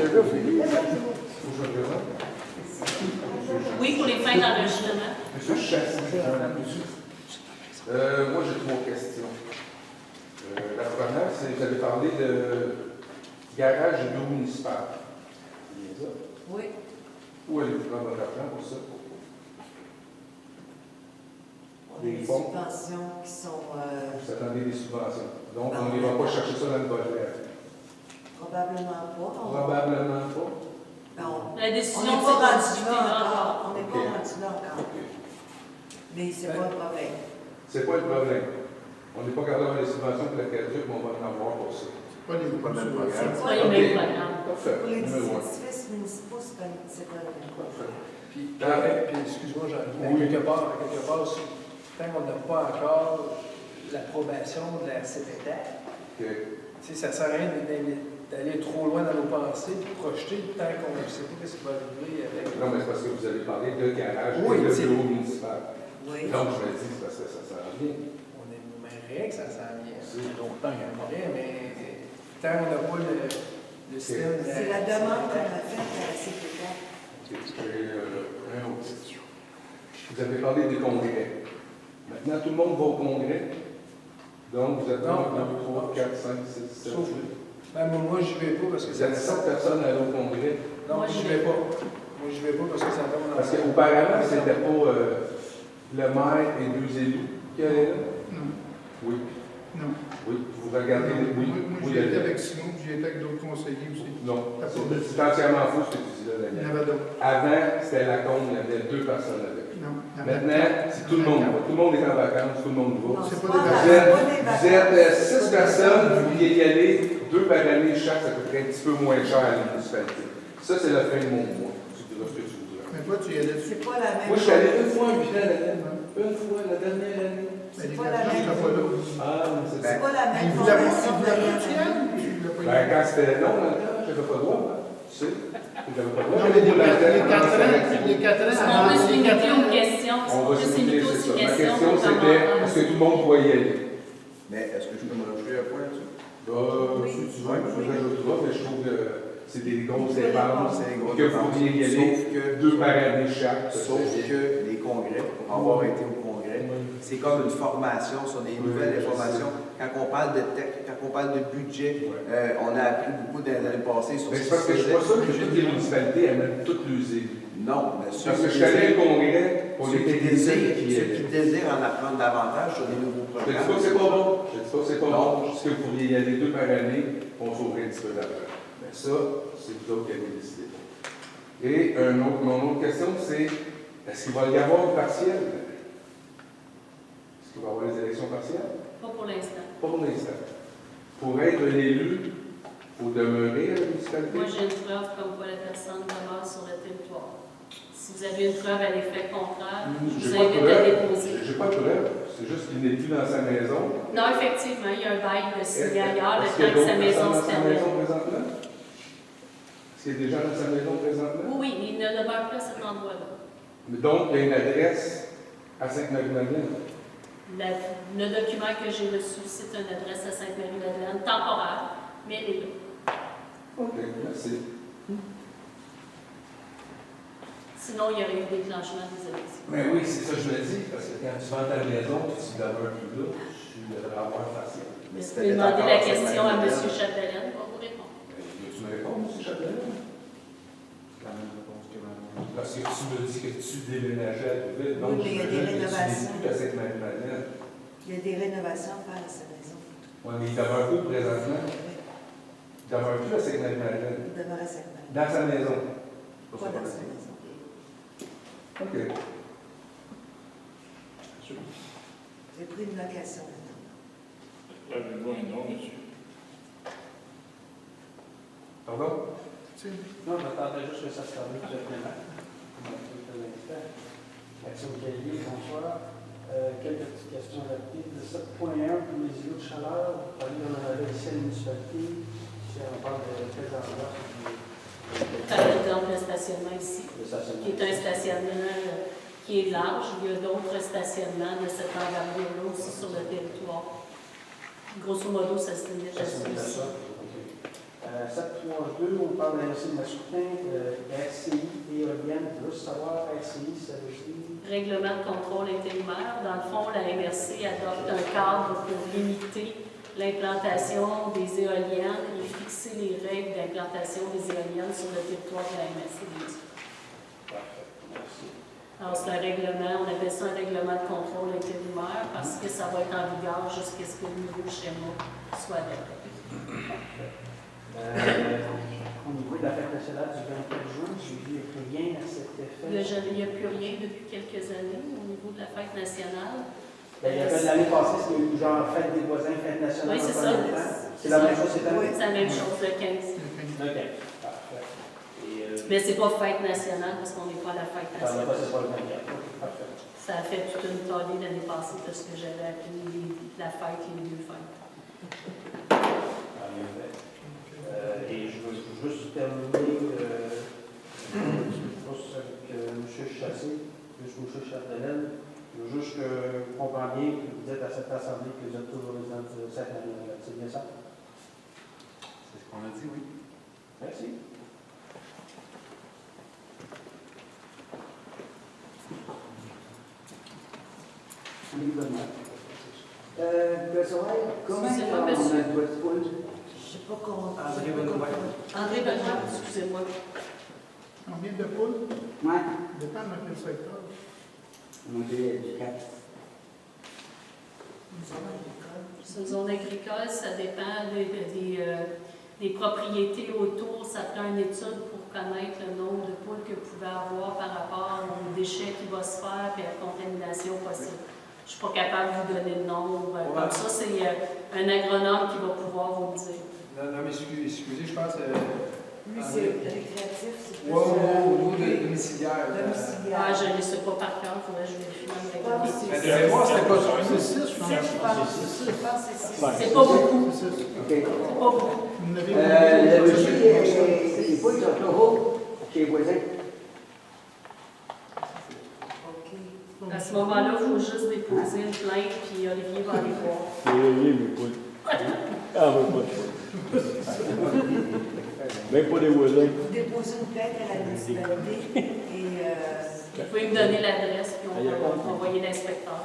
Oui, pour les fins d'enregistrement. Monsieur Chasse, moi j'ai 3 questions. La première, c'est vous avez parlé de garage et bureau municipal. C'est bien ça? Oui. Où allez-vous prendre votre argent pour ça? On a des subventions qui sont... Vous attendez des subventions. Donc, on ne va pas chercher ça dans le budget. Probablement pas. Probablement pas. Non. La décision, on n'est c'est pas pas rendu discuté là là encore. encore. On n'est pas rendu là encore. Mais c'est pas le problème. C'est pas le problème. On n'est pas capable d'avoir des subventions pour la caduque, mais on va en avoir pour ça. Pas les Pas le même programme. C'est pas les mêmes programmes. Parfait. Pour les Numéro un. édifices municipaux, c'est pas le même. Parfait. Puis excuse-moi, Jean-Louis, mais quelque part, tant qu'on n'a pas encore l'approbation de la CPTAC, OK. ça ne sert à rien d'aller trop loin dans nos pensées, de projeter tant qu'on ne sait pas ce qui va arriver avec. Non, mais c'est parce que vous avez parlé de garage Oui, et de c'est- bureau municipal. Oui. Donc, je me dis, c'est parce que ça sert à rien. On aimerait que ça s'en vienne. C'est longtemps qu'on aimerait, mais tant qu'on n'a pas le système. C'est la demande qu'on a faite à la CPTAC. Un autre. Vous avez parlé des congrès. Maintenant, tout le monde va au congrès. Donc, vous êtes 1, 2, 3, 4, 5, 6, 7. Sauf moi, j'y vais pas parce que Vous êtes 7 personnes à aller au congrès. Non, moi, j'y vais pas. Moi, j'y vais pas parce que ça tombe dans Parce qu'auparavant, c'était pas le maire et 2 élus qui allaient là? Non. Oui. Non. Oui. Vous regardez les. Oui. Moi, Oui, j'y étais il y a- avec Simon, j'y étais avec d'autres conseillers aussi. Non. C'est entièrement faux ce que tu dis là, Il y en Daniel. avait d'autres. Avant, c'était la combe, il y avait 2 personnes avec. Non. Maintenant, c'est tout le monde. Tout le monde est en vacances, tout le monde va. C'est pas pas des des vacances. Vous êtes 6 personnes, vous vouliez y aller 2 par année chaque, ça coûterait un petit peu moins cher à la municipalité. Ça, c'est la fin de mon mois. Tu diras ce que tu voudras. Mais toi, tu y allais dessus. C'est pas la même. Moi, je suis allé une fois un bilan Daniel. Une fois, la dernière année. Mais les pas la gars, je même. serais pas là. Ah, mais c'est C'est pas la Il même voulait pas, formation il de voulait la pas, tu y allais ou tu l'as pas Ben, eu? quand c'était non, dans le temps, j'avais pas le droit, moi. Tu sais. J'avais pas le droit. Non, mais les J'avais pas le 4 droit. ans, les 4 ans, On peut se limiter aux questions. On va se limiter, c'est ça. Ma questions. question, c'était, est-ce que tout le monde doit y aller? Mais est-ce que je peux me rajouter un point là-dessus? Si tu veux, tu rajouteras, mais je trouve que c'est des grosses dépenses. C'est des grosses Que vous pourriez y aller Sauf que 2 par année chaque. Sauf que les congrès, pour avoir été au congrès, c'est comme une formation sur des nouvelles informations. Quand on parle de tech, quand on parle de budget, on a appris beaucoup dans les années passées sur Mais ce c'est parce que je suis pas sûr que toutes les municipalités amènent toutes les élus. Non, mais Parce que je suis allé au congrès pour les techniciens ceux qui désirent en apprendre davantage sur des nouveaux Je ne dis pas programmes. que c'est pas bon. Je ne dis pas que c'est pas Non. bon. Je dis que vous pourriez y aller 2 par année, on sauverait un petit peu d'argent. Mais ça, c'est vous autres qui avez décidé. Et mon autre question, c'est est-ce qu'il va y avoir une partielle? Est-ce qu'il va y avoir les élections partielles? Pas pour l'instant. Pas pour l'instant. Pour être un élu, il faut demeurer à la municipalité. Moi, j'ai une preuve comme quoi la personne demeure sur le territoire. Si vous avez une preuve à l'effet contraire, je vous J'ai pas de invite à preuve. déposer. J'ai pas de preuve. C'est juste qu'il n'est plus dans sa maison. Non, effectivement, il y a un bail de signé ailleurs le Est-ce qu'il y a temps que sa d'autres maison personnes se dans sa maison termine. présentement? Est-ce qu'il y a des gens dans sa maison présentement? Oui, il ne demeure plus à cet endroit-là. Donc, il y a une adresse à Sainte-Marie-Madeleine. Le document que j'ai reçu, c'est une adresse à Sainte-Marie-Madeleine, temporaire, mais elle est là. OK, merci. Sinon, il y aurait eu déclenchement des élections. Mais oui, c'est ça que je me dis, parce que quand tu vends ta maison, tu demeures plus là, tu devrais avoir facial. Mais vous pouvez demander la question à M. Chapdelaine, on va vous répondre. Tu me réponds, M. Chapdelaine? C'est la même réponse que ma Parce que tu me dis que tu déménageais à Deauville, donc Oui, mais il y a des j'imagine que tu rénovations. n'es plus à Sainte-Marie-Madeleine. Il y a des rénovations à faire à sa maison. Oui, mais il demeure où présentement? Il demeure plus à Sainte-Marie-Madeleine. Il demeure à Sainte-Marie. Dans sa maison. Pas dans sa maison. OK. J'ai pris une location maintenant. Avez-vous un nom, monsieur? Pardon? Non, j'attendais juste que ça se termine directement. Maxime Kelly, bonsoir. Quelques petites questions rapides. Le 7.1 pour les îlots de chaleur, vous parlez de la ici à la municipalité. Si on parle de quel endroit? Par exemple, le stationnement ici, qui est un stationnement qui est large. Il y a d'autres stationnements de cette envergure-là aussi sur le territoire. Grosso modo, ça se limite à celui-ci. 7.2, on parle de l'ARC de Mascoutin, RCI, éolienne. Je veux savoir, RCI, ça veut dire? Règlement de contrôle intérimaire. Dans le fond, la MRC adopte un cadre pour limiter l'implantation des éoliennes et fixer les règles d'implantation des éoliennes sur le territoire de la MRC. Parfait, merci. Alors, c'est un règlement, on appelle ça un règlement de contrôle intérimaire parce que ça va être en vigueur jusqu'à ce que le nouveau schéma soit adopté. Au niveau de la fête nationale du 24 juin, j'ai vu rien à cet effet. Il n'y a plus rien depuis quelques années au niveau de la fête nationale. Il y avait l'année passée, c'était genre fête des voisins, fête nationale. Oui, c'est ça. C'est la même chose cette année? Oui, c'est la même chose, le 15. OK, parfait. Et, Mais c'est pas fête nationale parce qu'on n'est pas à la fête ça va pas, c'est nationale. pas le 24. Parfait. Ça a fait toute une taillée l'année passée parce que j'avais appelé la fête les deux fêtes. Ah, bien fait. Et je veux juste terminer juste avec M. Chassé, M. Chapdelaine. Je veux juste que vous compreniez que vous êtes à cette assemblée que vous êtes toujours les gens de cette année. C'est bien ça? C'est ce qu'on a dit, oui. Merci. Comment Excusez-moi, on monsieur. a le poule? Je sais pas comment. André Benoît. André Benoît, excusez-moi. Combien de poules? Oui. Dépend de quel secteur. Moi, j'ai du 4. C'est une zone agricole, ça dépend des propriétés autour. Ça prend une étude pour connaître le nombre de poules que vous pouvez avoir par rapport aux déchets qui vont se faire et à la contamination possible. Je ne suis pas capable de vous donner le nombre. Comme ça, c'est un agronome qui va pouvoir vous le dire. Non, mais excusez, je pense. Lui, c'est récréatif, c'est plus. Au niveau de domiciliaire. Ah, je ne le sais pas par cœur, il faudrait que je vérifie dans le règlement. De mémoire, c'était pas ça. C'est 6, je pense. C'est pas beaucoup. OK. C'est pas beaucoup. Vous n'avez Le dossier, les poules sont toujours chez les voisins. À ce moment-là, il faut juste déposer une plainte, puis Olivier va aller voir. Même pas des voisins. Vous déposez une plainte à la municipalité et. Vous pouvez me donner l'adresse, puis on va envoyer l'inspecteur.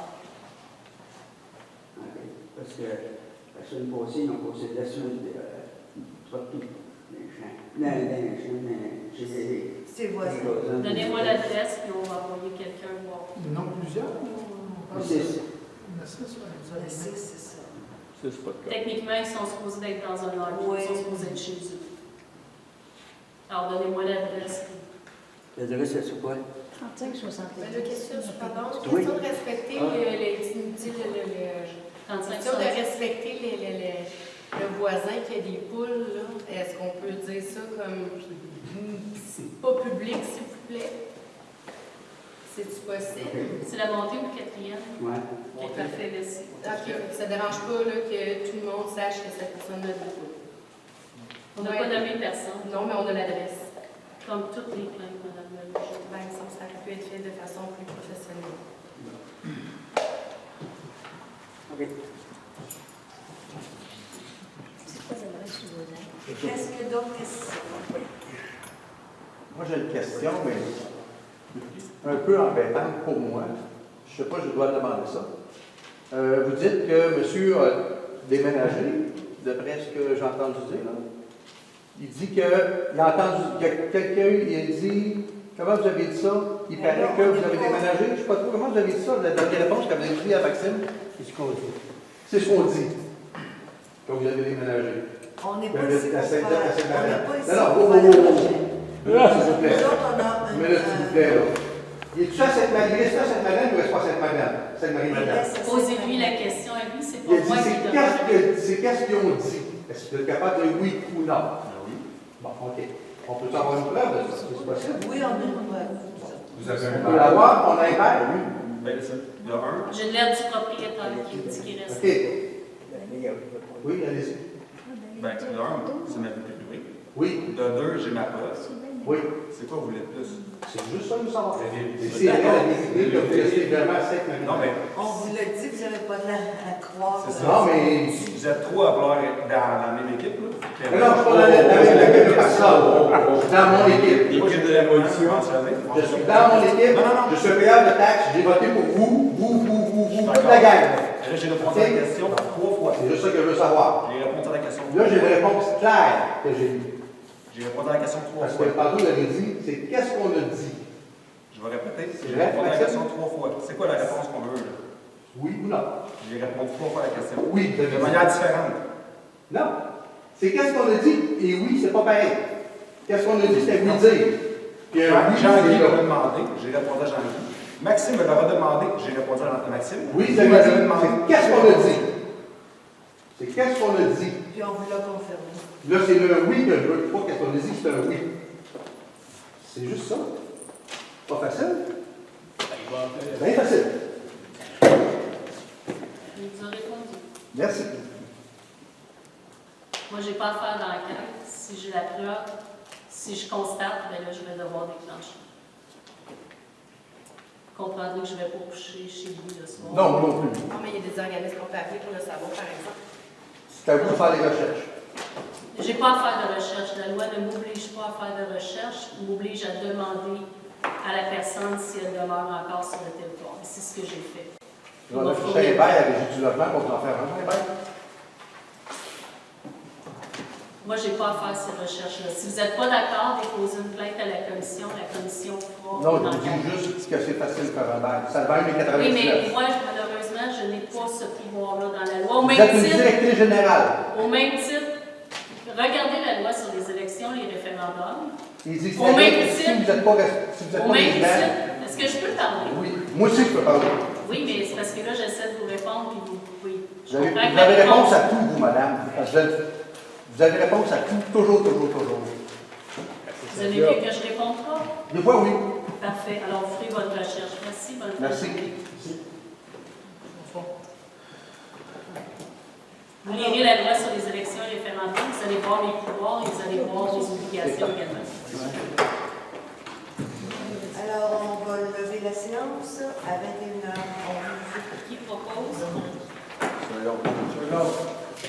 Parce que la semaine passée, ils ont posé la semaine partout. C'est voisin. Donnez-moi l'adresse, puis on va envoyer quelqu'un voir. Ils en ont plusieurs? Le 6. Le 6, oui. Le 6, c'est ça. C'est pas de cas. Techniquement, ils sont supposés d'être dans un logis, Oui. ils sont supposés être chez eux. Alors, donnez-moi l'adresse. L'adresse, c'est quoi? 35-61. Question Oui. de respecter question de respecter le voisin qui a des poules, là. Est-ce qu'on peut dire ça comme c'est pas public, s'il vous plaît? C'est-tu possible? C'est la montée ou le quatrième? Oui. Ok, parfait, laissez. OK, ça ne dérange pas là, que tout le monde sache que cette personne a des poules. On n'a pas nommé personne. Non, mais on a l'adresse. Comme toutes les plaintes, Mme Lelouch. Ben, ça aurait pu être fait de façon plus professionnelle. OK. Qu'est-ce que d'autres questions? Moi, j'ai une question, mais un peu embêtante pour moi. Je ne sais pas, je dois demander ça. Vous dites que monsieur a déménagé, d'après ce que j'ai entendu dire. Là. Il dit qu'il a entendu, il y a quelqu'un, il a dit, comment vous avez dit ça? Il paraît que vous avez déménagé. Je ne sais pas trop comment vous avez dit ça, la dernière réponse que vous avez dit à Maxime. C'est ce qu'on dit. C'est ce qu'on dit, que vous avez déménagé. On n'est pas Ben, ici pour faire. On n'est pas ici Non, pour faire le projet. s'il vous plaît. Nous autres, on a Mais là, s'il vous plaît, là. Il est-tu à Sainte-Marie? Il est à Sainte-Madame ou est-ce pas à Sainte-Madame? Sainte-Marie-Madame. Posez-lui la question à lui, c'est Il a pas moi dit, qui demande. c'est qu'est-ce qu'ils ont dit? Est-ce que vous êtes capable de dire oui ou non? Oui. Bon, OK. On peut avoir une preuve de ça? C'est possible? Oui, on a une preuve. Vous avez On un peut l'avoir, on a un père? Oui. Ben, c'est ça. Il y en a un. J'ai une lettre du propriétaire qui dit qu'il reste. OK. Oui, allez-y. Ben, de un, c'est ma vie privée. Oui. De deux, j'ai ma poste. Oui. C'est quoi vous voulez de plus? C'est juste ça, nous savoir. La vérité. C'est la vérité que vous restez vraiment à Sainte-Marie. Non, mais On vous l'a dit, vous n'avez pas de l'air à croire. c'est ça. Non, mais. Vous êtes trop à vouloir être dans la même équipe, là. Mais non, je ne suis pas dans l'équipe de personne. Je suis dans mon équipe. L'équipe de l'abolition. Je suis dans mon équipe. Je suis payeur de taxes. J'ai voté pour vous, toute la gang. Là, j'ai répondu à la question 3 fois. C'est juste ça que je veux savoir. J'ai répondu à la question 3 Là, fois. j'ai une réponse claire que j'ai eue. J'ai répondu à la question 3 Parce fois. que tantôt, vous avez dit, c'est qu'est-ce qu'on a dit? Je vais répéter. C'est J'ai vrai, répondu à la Maxime? question 3 fois. C'est quoi la réponse qu'on veut, là? Oui ou non? J'ai répondu 3 fois à la question. Oui, vous avez De dit. manière différente. Non. C'est qu'est-ce qu'on a dit? Et oui, c'est pas pareil. Qu'est-ce qu'on a dit? C'est à lui dire. Puis oui, Jean-Guy c'est m'a là. demandé. J'ai répondu à Jean-Guy. Maxime me l'a demandé. J'ai répondu à Maxime. Oui, Vous c'est m'avez dit. demandé. C'est qu'est-ce qu'on a dit? C'est qu'est-ce qu'on a dit? Puis on vous l'a confirmé. Là, c'est le oui que je veux. Pas qu'est-ce qu'on dit, c'est un oui. C'est juste ça. Pas facile? C'est bien facile. Il nous a répondu. Merci. Moi, je n'ai pas à faire d'enquête. Si j'ai la preuve, si je constate, bien là, je vais devoir déclencher. Vous comprendrez que je ne vais pas coucher chez lui le soir. Non, moi non plus. Non, mais il y a des organismes qu'on peut appeler pour le savoir, par exemple. C'est à vous de faire les recherches. Je n'ai pas à faire de recherche. La loi ne m'oblige pas à faire de recherche. Elle m'oblige à demander à la personne si elle demeure encore sur le territoire. C'est ce que j'ai fait. On a fiché un bail à la Régie du logement pour en faire un bail. Moi, je n'ai pas à faire ces recherches-là. Si vous n'êtes pas d'accord, déposez une plainte à la commission fera Non, une je enquête. dis juste que c'est facile de faire un bail. Ça le bail, mais 99. Oui, mais moi, malheureusement, je n'ai pas ce pouvoir-là dans la loi. Vous êtes une directrice générale. Au même titre, regardez la loi sur les élections, les référendums. Il dit Au même si titre, vous n'êtes pas au même titre, est-ce que je peux parler? Oui, moi aussi je peux parler. Oui, mais c'est parce que là, j'essaie de vous répondre, puis vous pouvez. Vous avez réponse à tout, vous, madame. Vous avez réponse à tout, toujours. Vous avez vu que je ne réponds pas? Des fois, oui. Parfait. Alors, vous ferez votre recherche. Merci. Bonne Merci. Vous lirez la loi sur les élections et les référendums, vous allez voir les pouvoirs et vous allez voir les obligations également.